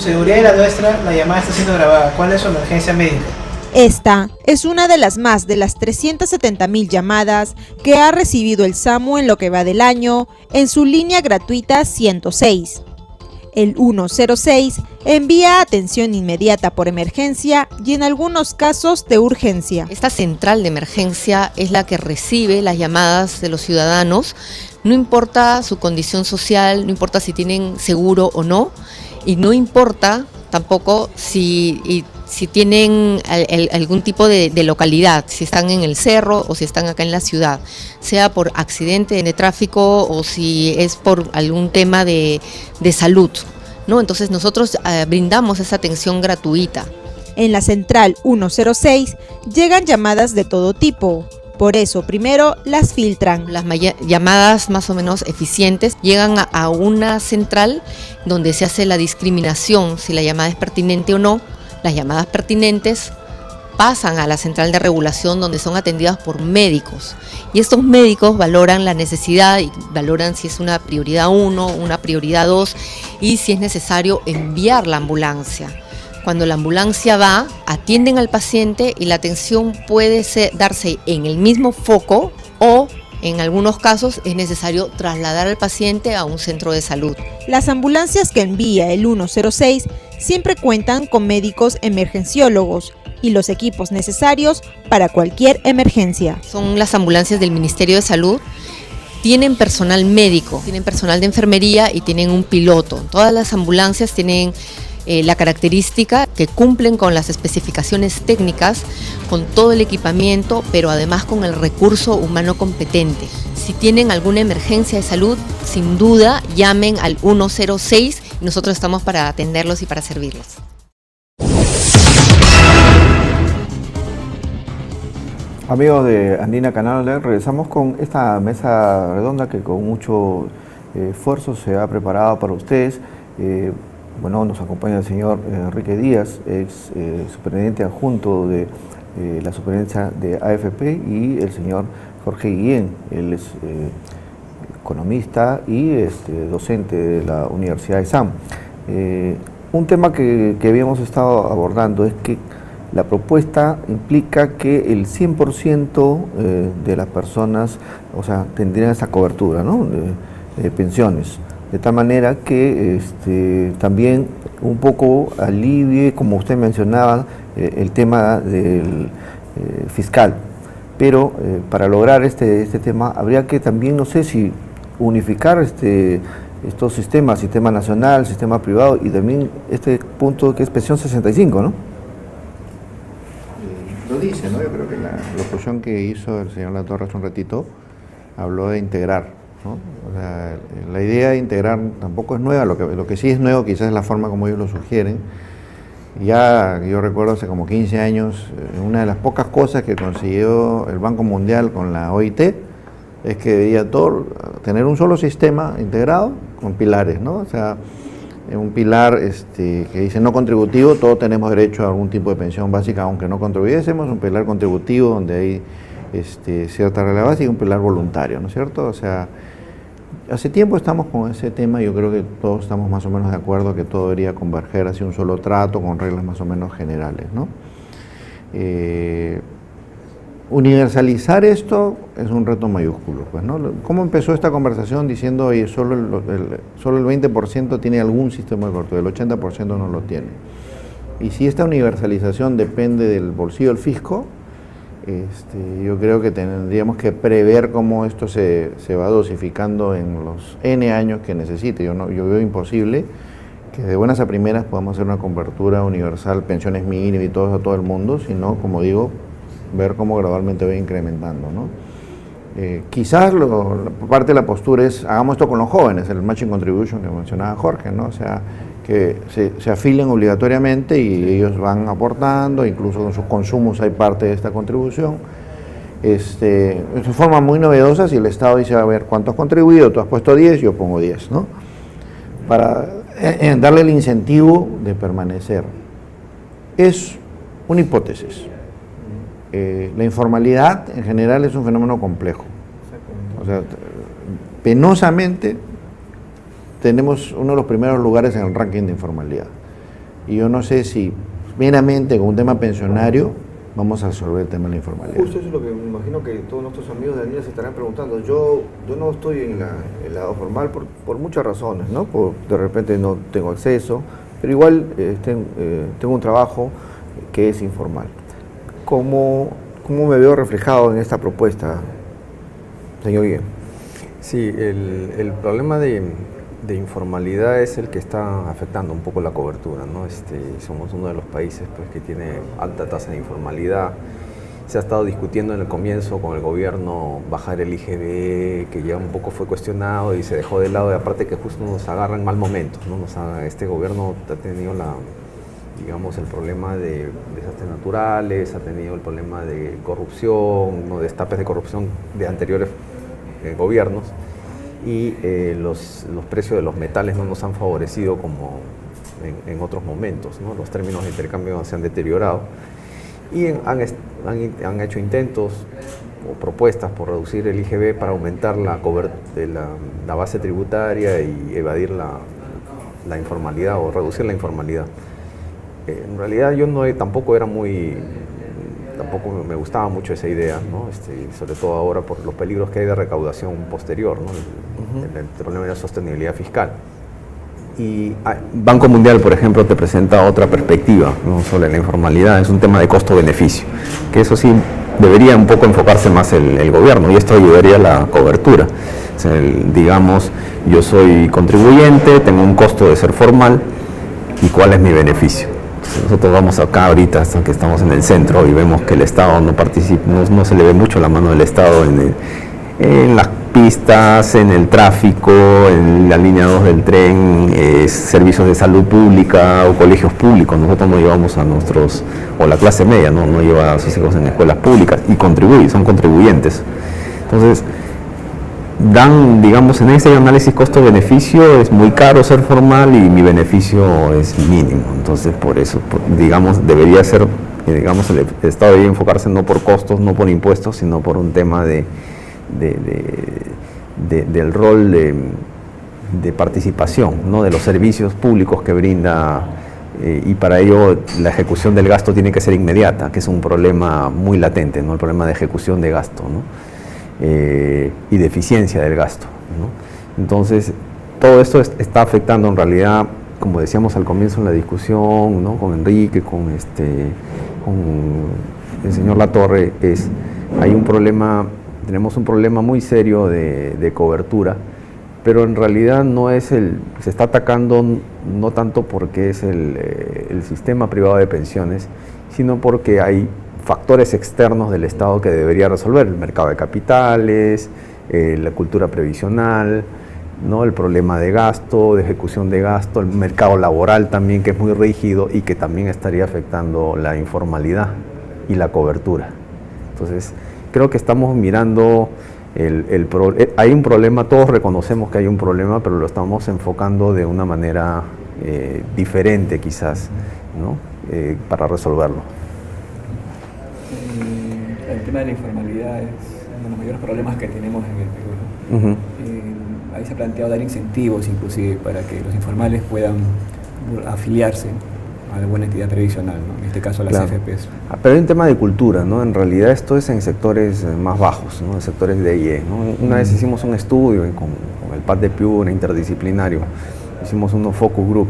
seguridad y la nuestra, la llamada está siendo grabada. ¿Cuál es su emergencia médica? Esta es una de las más de las 370,000 llamadas que ha recibido el SAMU en lo que va del año en su línea gratuita 106. El 106 envía atención inmediata por emergencia y en algunos casos de urgencia. Esta central de emergencia es la que recibe las llamadas de los ciudadanos, no importa su condición social, no importa si tienen seguro o no, y no importa tampoco si si tienen algún tipo de localidad, si están en el cerro o si están acá en la ciudad, sea por accidente de tráfico o si es por algún tema de salud, ¿no? Entonces nosotros brindamos esa atención gratuita. En la central 106 llegan llamadas de todo tipo. Por eso, primero las filtran. Las llamadas más o menos eficientes llegan a una central donde se hace la discriminación si la llamada es pertinente o no. Las llamadas pertinentes pasan a la central de regulación donde son atendidas por médicos. Y estos médicos valoran la necesidad y valoran si es una prioridad 1, una prioridad 2 y si es necesario enviar la ambulancia. Cuando la ambulancia va, atienden al paciente y la atención puede darse en el mismo foco o, en algunos casos, es necesario trasladar al paciente a un centro de salud. Las ambulancias que envía el 106 siempre cuentan con médicos emergenciólogos y los equipos necesarios para cualquier emergencia. Son las ambulancias del Ministerio de Salud. Tienen personal médico, tienen personal de enfermería y tienen un piloto. Todas las ambulancias tienen la característica que cumplen con las especificaciones técnicas, con todo el equipamiento, pero además con el recurso humano competente. Si tienen alguna emergencia de salud, sin duda llamen al 106 y nosotros estamos para atenderlos y para servirlos. Amigos de Andina Canal, regresamos con esta mesa redonda que con mucho esfuerzo se ha preparado para ustedes. Bueno, nos acompaña el señor Enrique Díaz, ex superintendente adjunto de la superintendencia de AFP, y el señor Jorge Guillén, él es economista y docente de la Universidad de SAM. Un tema que habíamos estado abordando es que la propuesta implica que el 100% de las personas, o sea, tendrían esa cobertura, ¿no?, de pensiones. De tal manera que también un poco alivie, como usted mencionaba, el tema del fiscal. Pero para lograr este tema habría que también, no sé si unificar estos sistemas, sistema nacional, sistema privado y también este punto que es pensión 65, ¿no? Lo dice, ¿no? Yo creo que la locución que hizo el señor Latorre hace un ratito habló de integrar, ¿no? O sea, la idea de integrar tampoco es nueva, lo que sí es nuevo quizás es la forma como ellos lo sugieren. Ya yo recuerdo hace como 15 años, una de las pocas cosas que consiguió el Banco Mundial con la OIT es que debía tener un solo sistema integrado con pilares, ¿no? O sea, un pilar que dice no contributivo, todos tenemos derecho a algún tipo de pensión básica aunque no contribuyésemos, un pilar contributivo donde hay cierta relevancia y un pilar voluntario, ¿no es cierto? O sea, hace tiempo estamos con ese tema y yo creo que todos estamos más o menos de acuerdo que todo debería converger hacia un solo trato con reglas más o menos generales, ¿no? Universalizar esto es un reto mayúsculo, pues, ¿no? ¿Cómo empezó esta conversación diciendo, oye, solo el 20% tiene algún sistema de cobertura, el 80% no lo tiene? Y si esta universalización depende del bolsillo del fisco, yo creo que tendríamos que prever cómo esto se va dosificando en los N años que necesite. Yo veo imposible que de buenas a primeras podamos hacer una cobertura universal, pensiones mínimas y todo eso a todo el mundo, sino, como digo, ver cómo gradualmente va incrementando, ¿no? Quizás parte de la postura es, hagamos esto con los jóvenes, el matching contribution que mencionaba Jorge, ¿no? O sea, que se afilien obligatoriamente y ellos van aportando, incluso con sus consumos hay parte de esta contribución. Es una forma muy novedosa si el Estado dice, a ver, ¿cuánto has contribuido? Tú has puesto 10, yo pongo 10, ¿no? Para darle el incentivo de permanecer. Es una hipótesis. La informalidad en general es un fenómeno complejo. O sea, penosamente tenemos uno de los primeros lugares en el ranking de informalidad. Y yo no sé si meramente con un tema pensionario vamos a resolver el tema de la informalidad. Justo eso es lo que me imagino que todos nuestros amigos de Andina se estarán preguntando. Yo no estoy en el lado formal por muchas razones, ¿no? De repente no tengo acceso, pero igual tengo un trabajo que es informal. ¿Cómo me veo reflejado en esta propuesta, señor Guillén? Sí, el problema de de informalidad es el que está afectando un poco la cobertura, ¿no? Somos uno de los países pues, que tiene alta tasa de informalidad. Se ha estado discutiendo en el comienzo con el gobierno bajar el IGB, que ya un poco fue cuestionado y se dejó de lado, y aparte que justo nos agarra en mal momento, ¿no? Este gobierno ha tenido el problema de desastres naturales, ha tenido el problema de corrupción, ¿no? Destapes de corrupción de anteriores gobiernos, y los precios de los metales no nos han favorecido como en otros momentos, ¿no? Los términos de intercambio se han deteriorado y han hecho intentos o propuestas por reducir el IGB para aumentar la base tributaria y evadir la informalidad o reducir la informalidad. En realidad yo tampoco me gustaba mucho esa idea, ¿no? Sobre todo ahora por los peligros que hay de recaudación posterior, ¿no? El problema de la sostenibilidad fiscal. Y Banco Mundial, por ejemplo, te presenta otra perspectiva, ¿no? Sobre la informalidad. Es un tema de costo-beneficio, que eso sí debería un poco enfocarse más el gobierno, y esto ayudaría a la cobertura. O sea, digamos, yo soy contribuyente, tengo un costo de ser formal, ¿y cuál es mi beneficio? Entonces, nosotros vamos acá ahorita, hasta que estamos en el centro, y vemos que el Estado no participa, no se le ve mucho la mano del Estado en las pistas, en el tráfico, en la línea 2 del tren, servicios de salud pública o colegios públicos. Nosotros no llevamos o la clase media no lleva a sus hijos en escuelas públicas y son contribuyentes. Entonces, en ese análisis costo-beneficio es muy caro ser formal y mi beneficio es mínimo. Entonces, por eso, debería ser, el Estado debería enfocarse no por costos, no por impuestos, sino por un tema del rol de participación, ¿no? De los servicios públicos que brinda, y para ello la ejecución del gasto tiene que ser inmediata, que es un problema muy latente, ¿no? El problema de ejecución de gasto, ¿no? Y de eficiencia del gasto, ¿no? Entonces, todo esto está afectando en realidad, como decíamos al comienzo en la discusión, ¿no? Con Enrique, con el señor Latorre, tenemos un problema muy serio de cobertura, pero en realidad se está atacando no tanto porque es el sistema privado de pensiones, sino porque hay factores externos del Estado que debería resolver: el mercado de capitales, la cultura previsional, ¿no? El problema de gasto, de ejecución de gasto, el mercado laboral también, que es muy rígido y que también estaría afectando la informalidad y la cobertura. Entonces, creo que estamos mirando hay un problema, todos reconocemos que hay un problema, pero lo estamos enfocando de una manera diferente quizás, ¿no? Para resolverlo. El tema de la informalidad es uno de los mayores problemas que tenemos en el Perú, ¿no? Ahí se ha planteado dar incentivos inclusive para que los informales puedan afiliarse a alguna entidad previsional, ¿no? En este caso a las AFPs. Pero hay un tema de cultura, ¿no? En realidad esto es en sectores más bajos, ¿no? En sectores de IE, ¿no? Una vez hicimos un estudio con el PAD de Piura, interdisciplinario, hicimos unos focus group,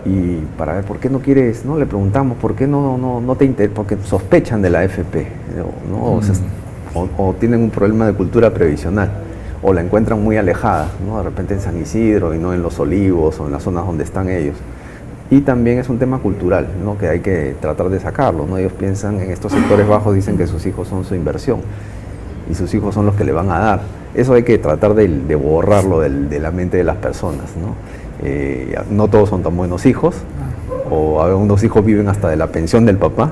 y para ver por qué no quieres, ¿no? Le preguntamos por qué no te interesa, porque sospechan de la AFP, ¿no? O tienen un problema de cultura previsional, o la encuentran muy alejada, ¿no? De repente en San Isidro y no en Los Olivos o en las zonas donde están ellos. Y también es un tema cultural, ¿no? Que hay que tratar de sacarlo, ¿no? Ellos piensan, en estos sectores bajos dicen que sus hijos son su inversión y sus hijos son los que le van a dar. Eso hay que tratar de borrarlo de la mente de las personas, ¿no? No todos son tan buenos hijos, o algunos hijos viven hasta de la pensión del papá,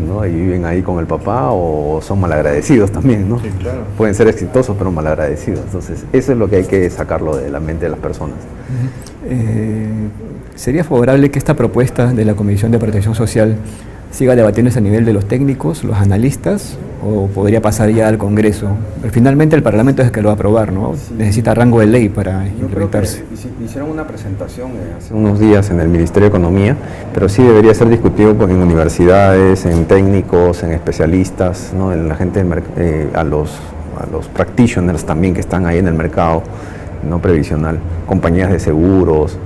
¿no? Y viven ahí con el papá, o son malagradecidos también, ¿no? Sí, claro. Pueden ser exitosos pero malagradecidos. Entonces, eso es lo que hay que sacarlo de la mente de las personas. ¿Sería favorable que esta propuesta de la Comisión de Protección Social siga debatiéndose a nivel de los técnicos, los analistas, o podría pasar ya al Congreso? Pero finalmente el Parlamento es el que lo va a aprobar, ¿no? Sí. Necesita rango de ley para implementarse. Hicieron una presentación hace unos días en el Ministerio de Economía, pero sí debería ser discutido en universidades, en técnicos, en especialistas, ¿no? En la gente a los practitioners también que están ahí en el mercado no previsional, compañías de seguros,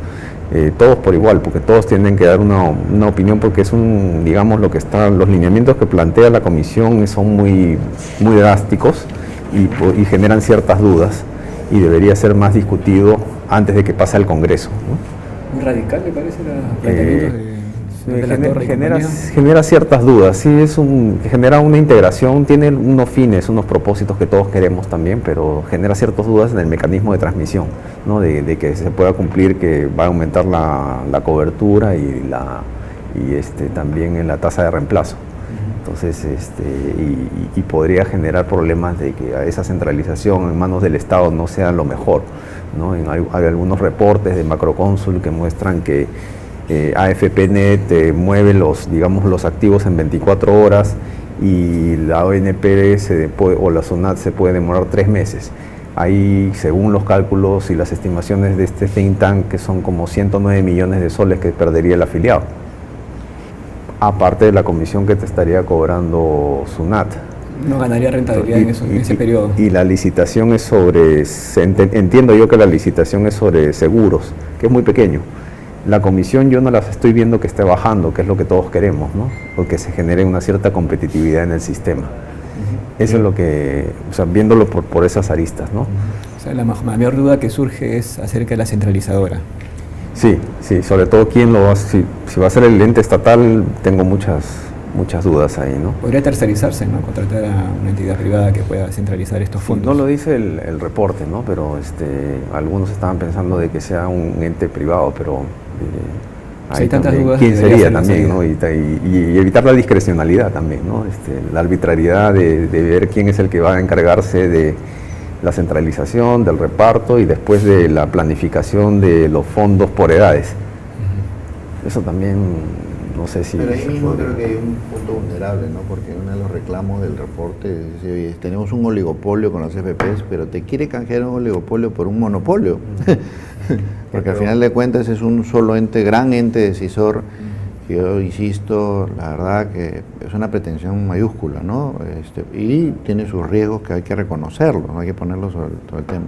todos por igual, porque todos tienen que dar una opinión, porque es los lineamientos que plantea la comisión son muy drásticos y generan ciertas dudas, y debería ser más discutido antes de que pase al Congreso, ¿no? Muy radical, me parece, la planteamiento de la Torre y compañía. Genera ciertas dudas, sí, genera una integración, tiene unos fines, unos propósitos que todos queremos también, pero genera ciertas dudas en el mecanismo de transmisión, ¿no? De que se pueda cumplir, que va a aumentar la cobertura y también en la tasa de reemplazo. Entonces, y podría generar problemas de que esa centralización en manos del Estado no sea lo mejor, ¿no? Hay algunos reportes de Macrocónsul que muestran que AFPNet mueve los activos en 24 horas y la ONP o la SUNAT se puede demorar 3 meses. Ahí, según los cálculos y las estimaciones de este think tank, que son como 109 millones de soles que perdería el afiliado, aparte de la comisión que te estaría cobrando SUNAT. No ganaría rentabilidad en ese periodo. Y la licitación es entiendo yo que la licitación es sobre seguros, que es muy pequeño. La comisión yo no las estoy viendo que esté bajando, que es lo que todos queremos, ¿no? Porque se genere una cierta competitividad en el sistema. Eso es lo que, viéndolo por esas aristas, ¿no? O sea, la mayor duda que surge es acerca de la centralizadora. Sí, sobre todo quién lo va, si va a ser el ente estatal, tengo muchas dudas ahí, ¿no? Podría tercerizarse, ¿no? Contratar a una entidad privada que pueda centralizar estos fondos. No lo dice el reporte, ¿no? Pero algunos estaban pensando de que sea un ente privado, pero hay tantas dudas. ¿Quién sería también, ¿no? Y evitar la discrecionalidad también, ¿no? La arbitrariedad de ver quién es el que va a encargarse de la centralización, del reparto y después de la planificación de los fondos por edades. Eso también no sé si... Pero ahí mismo creo que hay un punto vulnerable, ¿no? Porque uno de los reclamos del reporte dice, oye, tenemos un oligopolio con las FPs, pero te quiere canjear un oligopolio por un monopolio. Porque al final de cuentas es un solo ente, gran ente decisor, que yo insisto, la verdad que es una pretensión mayúscula, ¿no? Y tiene sus riesgos que hay que reconocerlos, ¿no? Hay que ponerlos sobre todo el tema.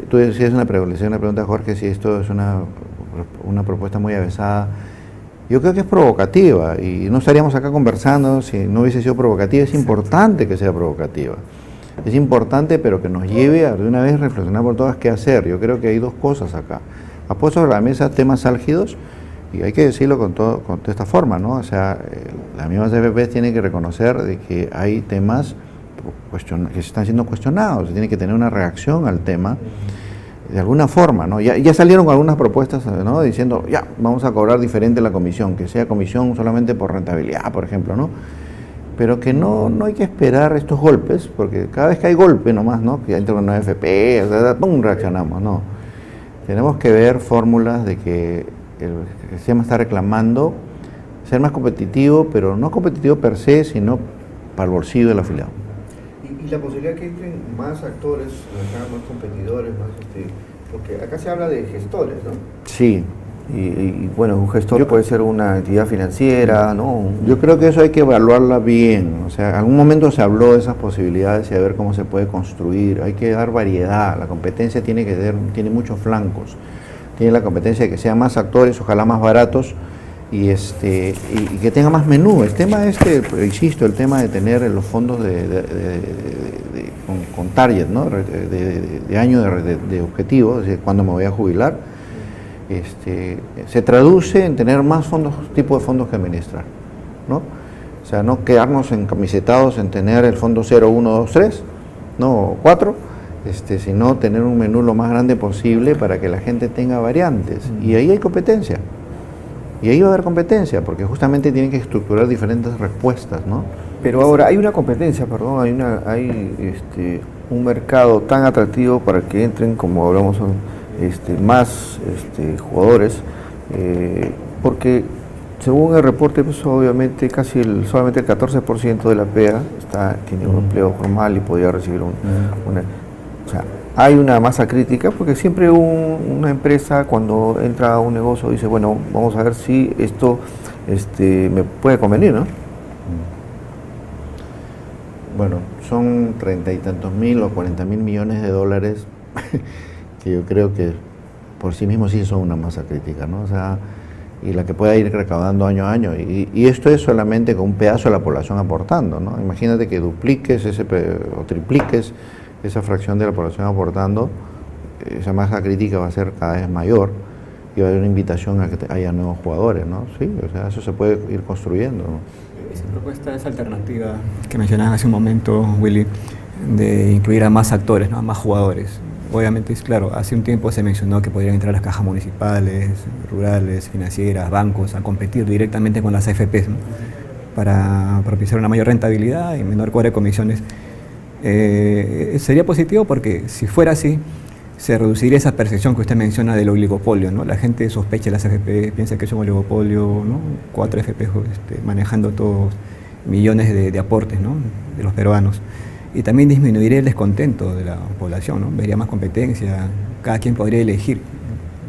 Tú decías una pregunta, Jorge, si esto es una propuesta muy avesada. Yo creo que es provocativa y no estaríamos acá conversando si no hubiese sido provocativa. Es importante que sea provocativa. Es importante, pero que nos lleve a de una vez reflexionar por todas qué hacer. Yo creo que hay dos cosas acá. Ha puesto sobre la mesa temas álgidos y hay que decirlo de esta forma, ¿no? O sea, las mismas FPs tienen que reconocer de que hay temas que se están siendo cuestionados, se tiene que tener una reacción al tema de alguna forma, ¿no? Ya salieron algunas propuestas, ¿no? Diciendo, ya, vamos a cobrar diferente la comisión, que sea comisión solamente por rentabilidad, por ejemplo, ¿no? Pero que no hay que esperar estos golpes, porque cada vez que hay golpe nomás, ¿no? Que entra una FP, ¡pum!, reaccionamos, ¿no? Tenemos que ver fórmulas de que el sistema está reclamando ser más competitivo, pero no competitivo per se, sino para el bolsillo del afiliado. Y la posibilidad que entren más actores, más competidores, porque acá se habla de gestores, ¿no? Sí. Y bueno, un gestor puede ser una entidad financiera, ¿no? Yo creo que eso hay que evaluarla bien. O sea, en algún momento se habló de esas posibilidades y a ver cómo se puede construir. Hay que dar variedad. La competencia tiene muchos flancos. Tiene la competencia de que sean más actores, ojalá más baratos, y que tenga más menú. El tema insisto, el tema de tener los fondos con target, ¿no? De año de objetivo, es decir, cuándo me voy a jubilar. Se traduce en tener más tipo de fondos que administrar, ¿no? O sea, no quedarnos encamisetados en tener el fondo 0, 1, 2, 3, no 4, sino tener un menú lo más grande posible para que la gente tenga variantes. Y ahí hay competencia. Y ahí va a haber competencia, porque justamente tienen que estructurar diferentes respuestas, ¿no? Pero ahora hay una competencia, perdón, hay un mercado tan atractivo para que entren, como hablamos, más jugadores, porque según el reporte, pues obviamente solamente el 14% de la PEA tiene un empleo formal y podría recibir o sea, hay una masa crítica, porque siempre una empresa cuando entra a un negocio dice, bueno, vamos a ver si esto me puede convenir, ¿no? Bueno, son 30 y tantos mil o 40 mil millones de dólares que yo creo que por sí mismos sí son una masa crítica, ¿no? O sea, y la que pueda ir recaudando año a año. Y esto es solamente con un pedazo de la población aportando, ¿no? Imagínate que dupliques o tripliques esa fracción de la población aportando, esa masa crítica va a ser cada vez mayor y va a haber una invitación a que haya nuevos jugadores, ¿no? Sí, o sea, eso se puede ir construyendo, ¿no? Esa propuesta, esa alternativa que mencionabas hace un momento, Willy, de incluir a más actores, ¿no? A más jugadores. Obviamente, es claro, hace un tiempo se mencionó que podrían entrar las cajas municipales, rurales, financieras, bancos, a competir directamente con las AFPs, ¿no? Para propiciar una mayor rentabilidad y menor cuadro de comisiones. Sería positivo porque si fuera así, se reduciría esa percepción que usted menciona del oligopolio, ¿no? La gente sospecha de las AFP, piensa que es un oligopolio, ¿no? 4 AFP manejando todos millones de aportes, ¿no? De los peruanos. Y también disminuiría el descontento de la población, ¿no? Vería más competencia, cada quien podría elegir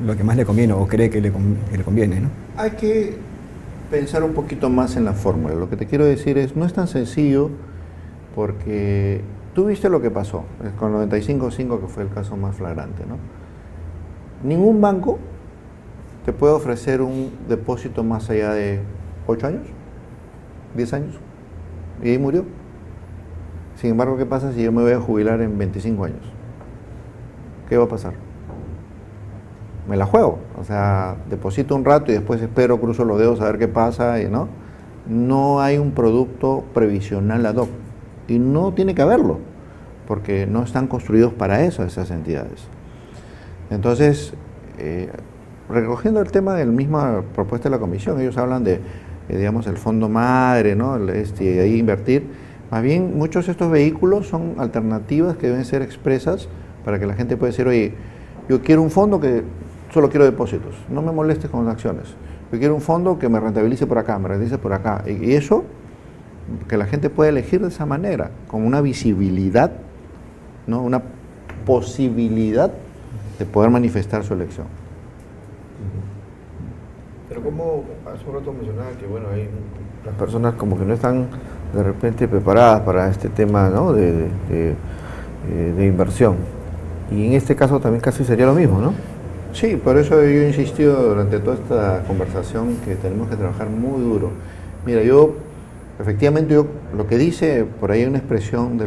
lo que más le conviene o cree que le conviene, ¿no? Hay que pensar un poquito más en la fórmula. Lo que te quiero decir es, no es tan sencillo porque tú viste lo que pasó con 95.5, que fue el caso más flagrante, ¿no? Ningún banco te puede ofrecer un depósito más allá de 8 años, 10 años, y ahí murió. Sin embargo, ¿qué pasa si yo me voy a jubilar en 25 años? ¿Qué va a pasar? Me la juego, o sea, deposito un rato y después espero, cruzo los dedos a ver qué pasa, ¿no? No hay un producto previsional ad hoc y no tiene que haberlo, porque no están construidos para eso esas entidades. Entonces, recogiendo el tema de la misma propuesta de la Comisión, ellos hablan de, digamos, el fondo madre, ¿no? Ahí invertir. Más bien, muchos de estos vehículos son alternativas que deben ser expresas para que la gente pueda decir, oye, yo quiero un fondo que solo quiero depósitos, no me molestes con las acciones. Yo quiero un fondo que me rentabilice por acá, me rentabilice por acá. Y eso, que la gente pueda elegir de esa manera, con una visibilidad, ¿no? Una posibilidad de poder manifestar su elección. Pero como hace un rato mencionaba que bueno, hay las personas como que no están de repente preparadas para este tema, ¿no? de inversión. Y en este caso también casi sería lo mismo, ¿no? Sí, por eso yo he insistido durante toda esta conversación que tenemos que trabajar muy duro. Mira, efectivamente, lo que dice, por ahí hay una expresión de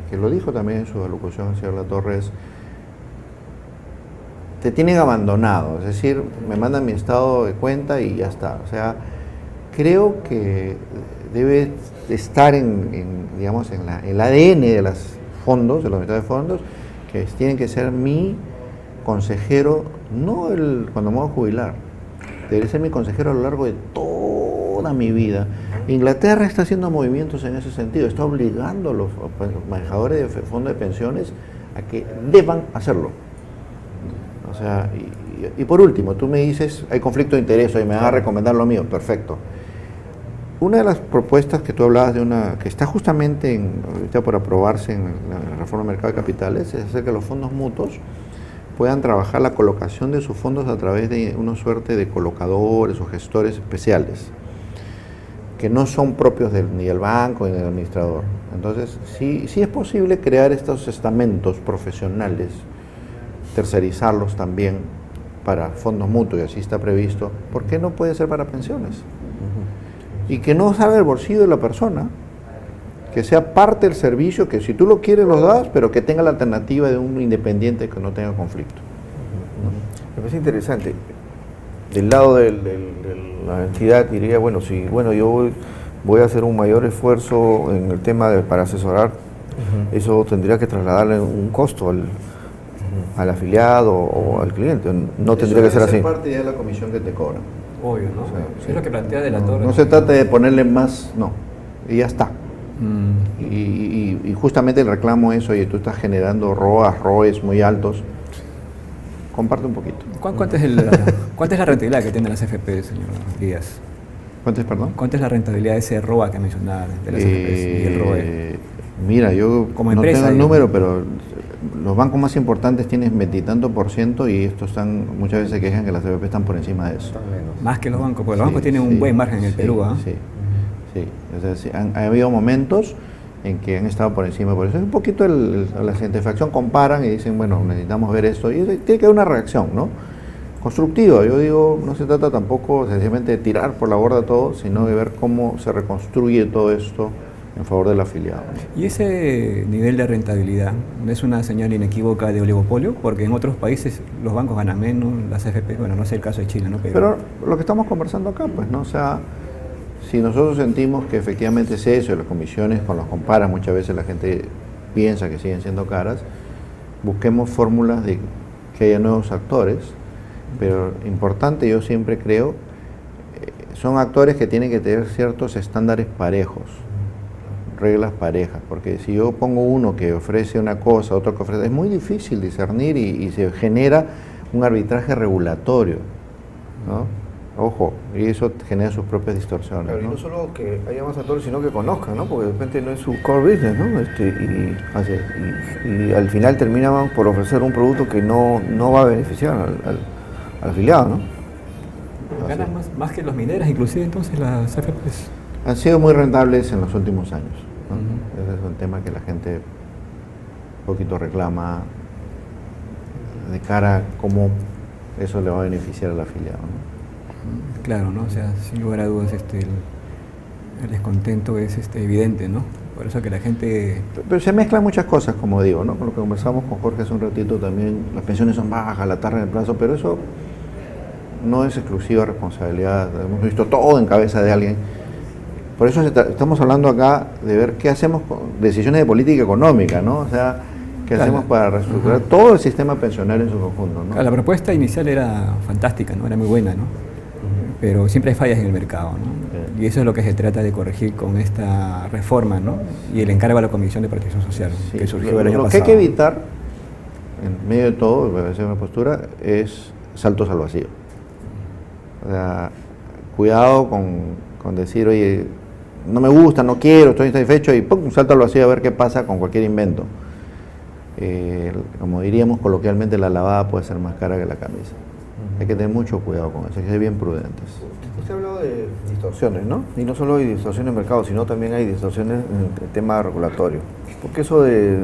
que lo dijo también en su alocución el señor Latorre, te tienen abandonado, es decir, me mandan mi estado de cuenta y ya está. O sea, creo que debe estar digamos, en el ADN de los fondos, de los mercados de fondos, que tienen que ser mi consejero, no cuando me voy a jubilar, debe ser mi consejero a lo largo de toda mi vida. Inglaterra está haciendo movimientos en ese sentido, está obligando a los manejadores de fondos de pensiones a que deban hacerlo. O sea, y por último, tú me dices, hay conflicto de interés y me vas a recomendar lo mío, perfecto. Una de las propuestas que tú hablabas que está justamente ahorita por aprobarse en la reforma del mercado de capitales, es hacer que los fondos mutuos puedan trabajar la colocación de sus fondos a través de una suerte de colocadores o gestores especiales, que no son propios ni del banco ni del administrador. Entonces, sí es posible crear estos estamentos profesionales, tercerizarlos también para fondos mutuos, y así está previsto. ¿Por qué no puede ser para pensiones? Y que no salga del bolsillo de la persona, que sea parte del servicio, que si tú lo quieres lo das, pero que tenga la alternativa de un independiente que no tenga conflicto. Me parece interesante. Del lado de la entidad diría, bueno, yo voy a hacer un mayor esfuerzo en el tema para asesorar, eso tendría que trasladarle un costo al afiliado o al cliente, no tendría que ser así. Es parte ya de la comisión que te cobran. Obvio, ¿no? O sea, es lo que plantea de la Torre. No se trata de ponerle más, no, y ya está. Y justamente el reclamo es, oye, tú estás generando ROEs muy altos, comparte un poquito. ¿Cuánta es la rentabilidad que tienen las FP, señor Díaz? ¿Cuánto es, perdón? ¿Cuánta es la rentabilidad de ese ROA que mencionaba de las FP y el ROE? Mira, yo como no empresa, tengo el número, pero los bancos más importantes tienen 20 y tanto % y estos muchas veces se quejan que las FP están por encima de eso. Más que los bancos, porque los bancos tienen un buen margen en el Perú, ¿ah? Sí. O sea, ha habido momentos en que han estado por encima, por eso es un poquito la satisfacción, comparan y dicen, bueno, necesitamos ver esto, y tiene que haber una reacción, ¿no? Constructiva. Yo digo, no se trata tampoco sencillamente de tirar por la borda todo, sino de ver cómo se reconstruye todo esto en favor del afiliado. ¿Y ese nivel de rentabilidad no es una señal inequívoca de oligopolio? Porque en otros países los bancos ganan menos, las AFP, bueno, no sé el caso de Chile, ¿no? Pero lo que estamos conversando acá, pues, ¿no? O sea, si nosotros sentimos que efectivamente es eso, y las comisiones cuando las comparan muchas veces la gente piensa que siguen siendo caras, busquemos fórmulas de que haya nuevos actores, pero importante, yo siempre creo, son actores que tienen que tener ciertos estándares parejos, reglas parejas, porque si yo pongo uno que ofrece una cosa, otro que ofrece, es muy difícil discernir y se genera un arbitraje regulatorio, ¿no? Ojo, y eso genera sus propias distorsiones. Claro, ¿no? y no solo que haya más actores, sino que conozcan, ¿no? Porque de repente no es su core business, ¿no? Y al final terminan por ofrecer un producto que no va a beneficiar al afiliado, ¿no? Ganan más que los mineras, inclusive entonces las AFPs. Han sido muy rentables en los últimos años, ¿no? Ese es un tema que la gente un poquito reclama de cara a cómo eso le va a beneficiar al afiliado, ¿no? Claro, ¿no? O sea, sin lugar a dudas el descontento es evidente, ¿no? Por eso que la gente... Pero se mezclan muchas cosas, como digo, ¿no? Con lo que conversamos con Jorge hace un ratito también, las pensiones son bajas, la tasa en el plazo, pero eso no es exclusiva responsabilidad, hemos visto todo en cabeza de alguien. Por eso estamos hablando acá de ver qué hacemos con decisiones de política económica, ¿no? O sea, qué hacemos para reestructurar todo el sistema pensionario en su conjunto, ¿no? Claro, la propuesta inicial era fantástica, ¿no? Era muy buena, ¿no? Pero siempre hay fallas en el mercado, ¿no? Y eso es lo que se trata de corregir con esta reforma, ¿no? Y el encargo a la Comisión de Protección Social, Sí, que surgió el año lo pasado. que hay que evitar, en medio de todo, me parece una postura, es saltos al vacío. O sea, cuidado con decir, oye, no me gusta, no quiero, estoy insatisfecho, y ¡pum!, salto al vacío a ver qué pasa con cualquier invento. Como diríamos coloquialmente, la lavada puede ser más cara que la camisa. Hay que tener mucho cuidado con eso, hay que ser bien prudentes. Usted ha hablado de distorsiones, ¿no? Y no solo hay distorsiones en el mercado, sino también hay distorsiones en el tema regulatorio. Porque eso de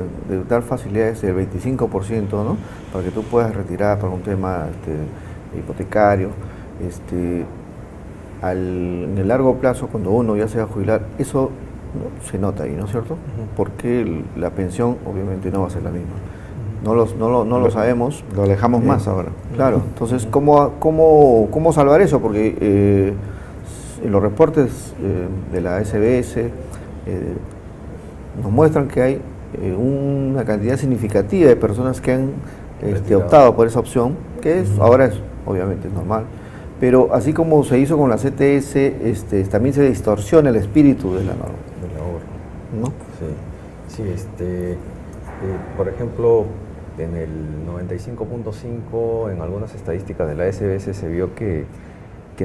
dar facilidades del 25%, ¿no? Para que tú puedas retirar por un tema hipotecario, en el largo plazo, cuando uno ya se va a jubilar, eso se nota ahí, ¿no es cierto? Porque la pensión obviamente no va a ser la misma. No lo sabemos. Lo alejamos más ahora. Claro, entonces, ¿cómo salvar eso? Porque en los reportes de la SBS nos muestran que hay una cantidad significativa de personas que han optado por esa opción, que ahora es obviamente normal, pero así como se hizo con la CTS, también se distorsiona el espíritu de la norma. Del ahorro. ¿No? Sí, por ejemplo, en el 95.5, en algunas estadísticas de la SBS se vio que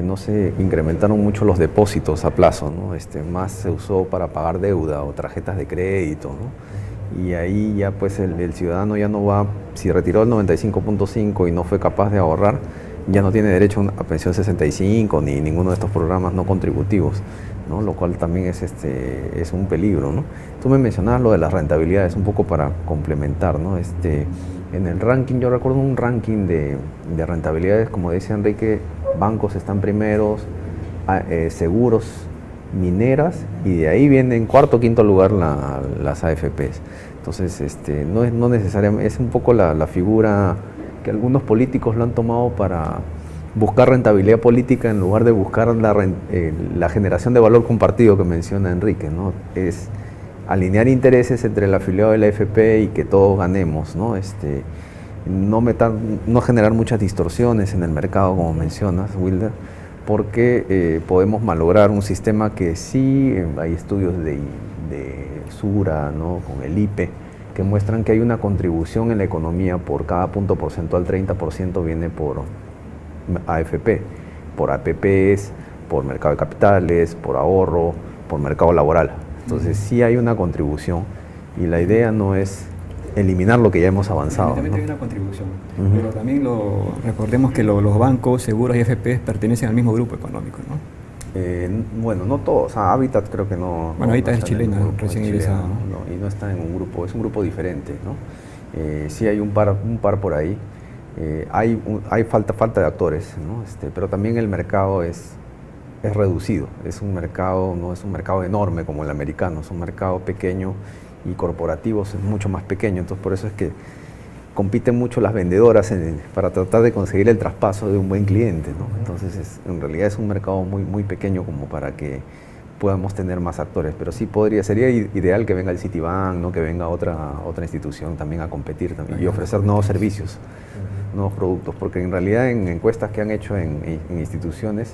no se incrementaron mucho los depósitos a plazo, ¿no? Más se usó para pagar deuda o tarjetas de crédito, ¿no? Y ahí ya pues el ciudadano ya no va, si retiró el 95.5 y no fue capaz de ahorrar, ya no tiene derecho a pensión 65 ni ninguno de estos programas no contributivos, ¿no? Lo cual también es un peligro, ¿no? Tú me mencionabas lo de las rentabilidades, un poco para complementar, ¿no? En el ranking, yo recuerdo un ranking de rentabilidades, como decía Enrique, bancos están primeros, seguros, mineras, y de ahí viene en cuarto o quinto lugar las AFPs. Entonces, no necesariamente, es un poco la figura que algunos políticos lo han tomado para buscar rentabilidad política en lugar de buscar la generación de valor compartido que menciona Enrique, ¿no? Es alinear intereses entre el afiliado de la AFP y que todos ganemos, ¿no? No generar muchas distorsiones en el mercado, como mencionas, Wilder, porque podemos malograr un sistema que sí, hay estudios de Sura, ¿no? Con el IPE, que muestran que hay una contribución en la economía por cada punto porcentual, 30% viene por AFP, por APPs, por mercado de capitales, por ahorro, por mercado laboral. Entonces sí hay una contribución y la idea no es eliminar lo que ya hemos avanzado, ¿no? Hay una contribución, pero también recordemos que los bancos, seguros y AFPs pertenecen al mismo grupo económico, ¿no? Bueno, no todos, Habitat creo que no. Bueno, Habitat es está en chilena, el grupo, recién es ingresada, chilena, ¿no? Y no está en un grupo, es un grupo diferente, ¿no? Sí hay un par por ahí. Hay falta de actores, ¿no? Pero también el mercado es es reducido. Es un mercado, no es un mercado enorme como el americano, es un mercado pequeño y corporativo es mucho más pequeño. Entonces por eso es que compiten mucho las vendedoras para tratar de conseguir el traspaso de un buen cliente, ¿no? Entonces en realidad es un mercado muy pequeño como para que podamos tener más actores, pero sí sería ideal que venga el Citibank, ¿no? Que venga otra institución también a competir también y ofrecer nuevos servicios, nuevos productos, porque en realidad en encuestas que han hecho en instituciones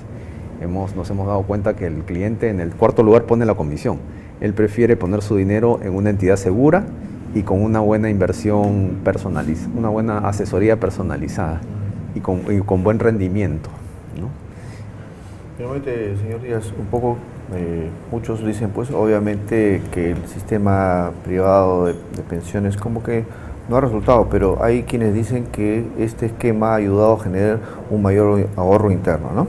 nos hemos dado cuenta que el cliente en el cuarto lugar pone la comisión. Él prefiere poner su dinero en una entidad segura y con una buena inversión personalizada, una buena asesoría personalizada y con buen rendimiento, ¿no? Finalmente, señor Díaz, un poco, muchos dicen, pues, obviamente que el sistema privado de pensiones como que no ha resultado, pero hay quienes dicen que este esquema ha ayudado a generar un mayor ahorro interno, ¿no?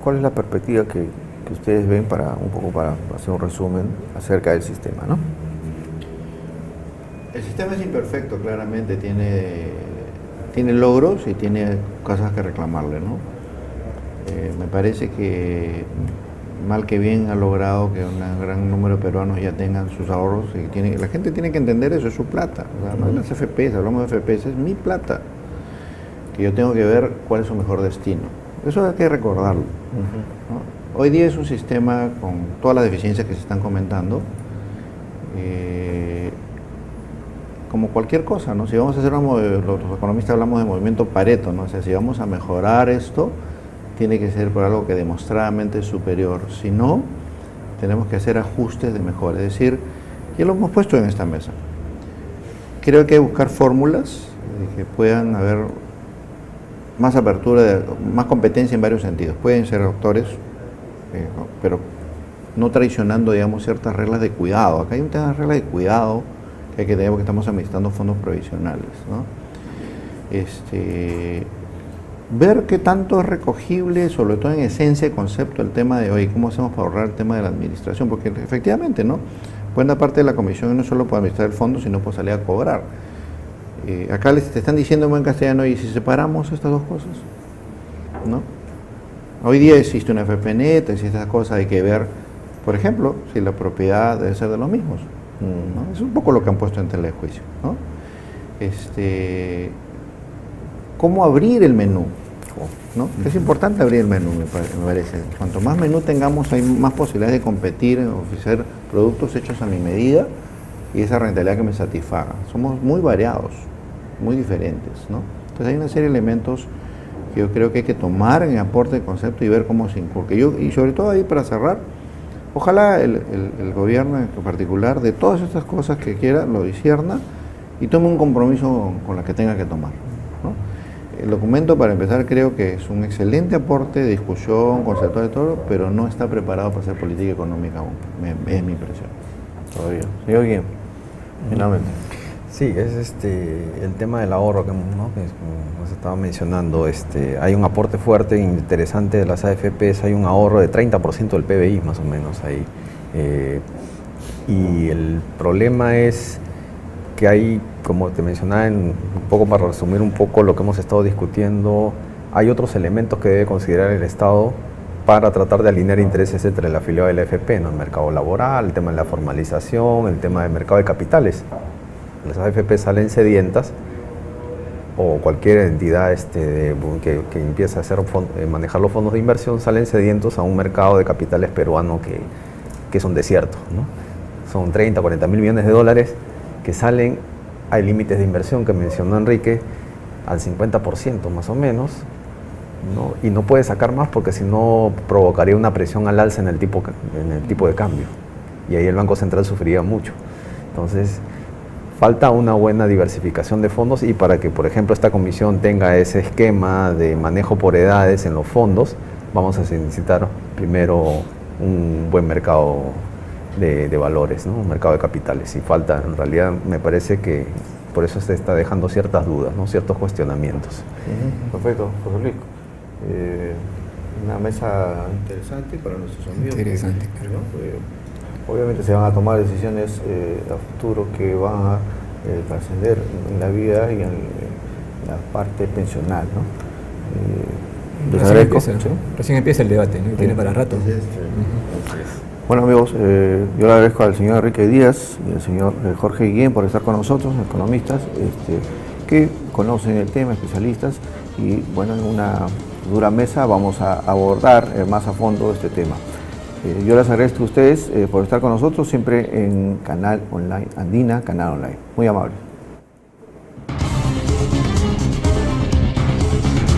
¿Cuál es la perspectiva que ustedes ven para hacer un resumen acerca del sistema, ¿no? El sistema es imperfecto, claramente, tiene logros y tiene cosas que reclamarle, ¿no? Me parece que mal que bien ha logrado que un gran número de peruanos ya tengan sus ahorros y la gente tiene que entender eso, es su plata, o sea, no es las FPs, hablamos de FPs, es mi plata, que yo tengo que ver cuál es su mejor destino. Eso hay que recordarlo, ¿no? Hoy día es un sistema con todas las deficiencias que se están comentando, como cualquier cosa, ¿no? Si vamos a hacer los economistas hablamos de movimiento Pareto, ¿no? O sea, si vamos a mejorar esto, tiene que ser por algo que demostradamente es superior. Si no, tenemos que hacer ajustes de mejora. Es decir, ya lo hemos puesto en esta mesa. Creo que hay que buscar fórmulas que puedan haber más apertura, más competencia en varios sentidos. Pueden ser autores, pero no traicionando, digamos, ciertas reglas de cuidado. Acá hay un tema de reglas de cuidado que hay que tener porque estamos administrando fondos provisionales, ¿no? Ver qué tanto es recogible, sobre todo en esencia el concepto, el tema de, oye, ¿cómo hacemos para ahorrar el tema de la administración? Porque efectivamente, ¿no? Buena parte de la comisión no solo por administrar el fondo, sino por salir a cobrar. Acá te están diciendo en buen castellano, ¿y si separamos estas dos cosas? ¿No? Hoy día existe una FPNet, existe estas cosas, hay que ver, por ejemplo, si la propiedad debe ser de los mismos, ¿no? Es un poco lo que han puesto en tela de juicio, ¿no? ¿Cómo abrir el menú? ¿No? Es importante abrir el menú, me parece. Cuanto más menú tengamos, hay más posibilidades de competir, ofrecer productos hechos a mi medida y esa rentabilidad que me satisfaga. Somos muy variados, muy diferentes, ¿no? Entonces hay una serie de elementos que yo creo que hay que tomar en aporte de concepto y ver cómo se inculca. Y sobre todo ahí, para cerrar, ojalá el gobierno en particular, de todas estas cosas que quiera, lo discierna y tome un compromiso con la que tenga que tomar, ¿no? El documento, para empezar, creo que es un excelente aporte de discusión, conceptual de todo, pero no está preparado para hacer política económica aún, es mi impresión. Todavía. Señor Guillem, finalmente. Sí, es el tema del ahorro, ¿no? Que como nos estaba mencionando, hay un aporte fuerte e interesante de las AFPs, hay un ahorro de 30% del PBI más o menos ahí. Y el problema es que hay, como te mencionaba, un poco para resumir un poco lo que hemos estado discutiendo, hay otros elementos que debe considerar el Estado para tratar de alinear intereses entre el afiliado y la AFP, ¿no? El mercado laboral, el tema de la formalización, el tema del mercado de capitales. Las AFP salen sedientas, o cualquier entidad que empiece a manejar los fondos de inversión, salen sedientos a un mercado de capitales peruano que es un desierto, ¿no? Son 30, 40 mil millones de dólares que salen, hay límites de inversión que mencionó Enrique, al 50% más o menos, ¿no? Y no puede sacar más porque si no provocaría una presión al alza en el tipo de cambio, y ahí el Banco Central sufriría mucho. Entonces, falta una buena diversificación de fondos, y para que, por ejemplo, esta comisión tenga ese esquema de manejo por edades en los fondos, vamos a necesitar primero un buen mercado de valores, ¿no? Un mercado de capitales, y falta, en realidad, me parece que por eso se está dejando ciertas dudas, ¿no? Ciertos cuestionamientos. Perfecto, José Luis. Una mesa interesante para nuestros amigos. Interesante, claro. Obviamente se van a tomar decisiones a futuro que van a trascender en la vida y en la parte pensional, ¿no? Les Recién agradezco. empieza, Sí. recién empieza el debate, ¿no? Y tiene para rato. Bueno amigos, yo le agradezco al señor Enrique Díaz y al señor Jorge Guillén por estar con nosotros, economistas que conocen el tema, especialistas, y bueno, en una dura mesa vamos a abordar más a fondo este tema. Yo les agradezco a ustedes por estar con nosotros siempre en Canal Online Andina, Canal Online. Muy amable.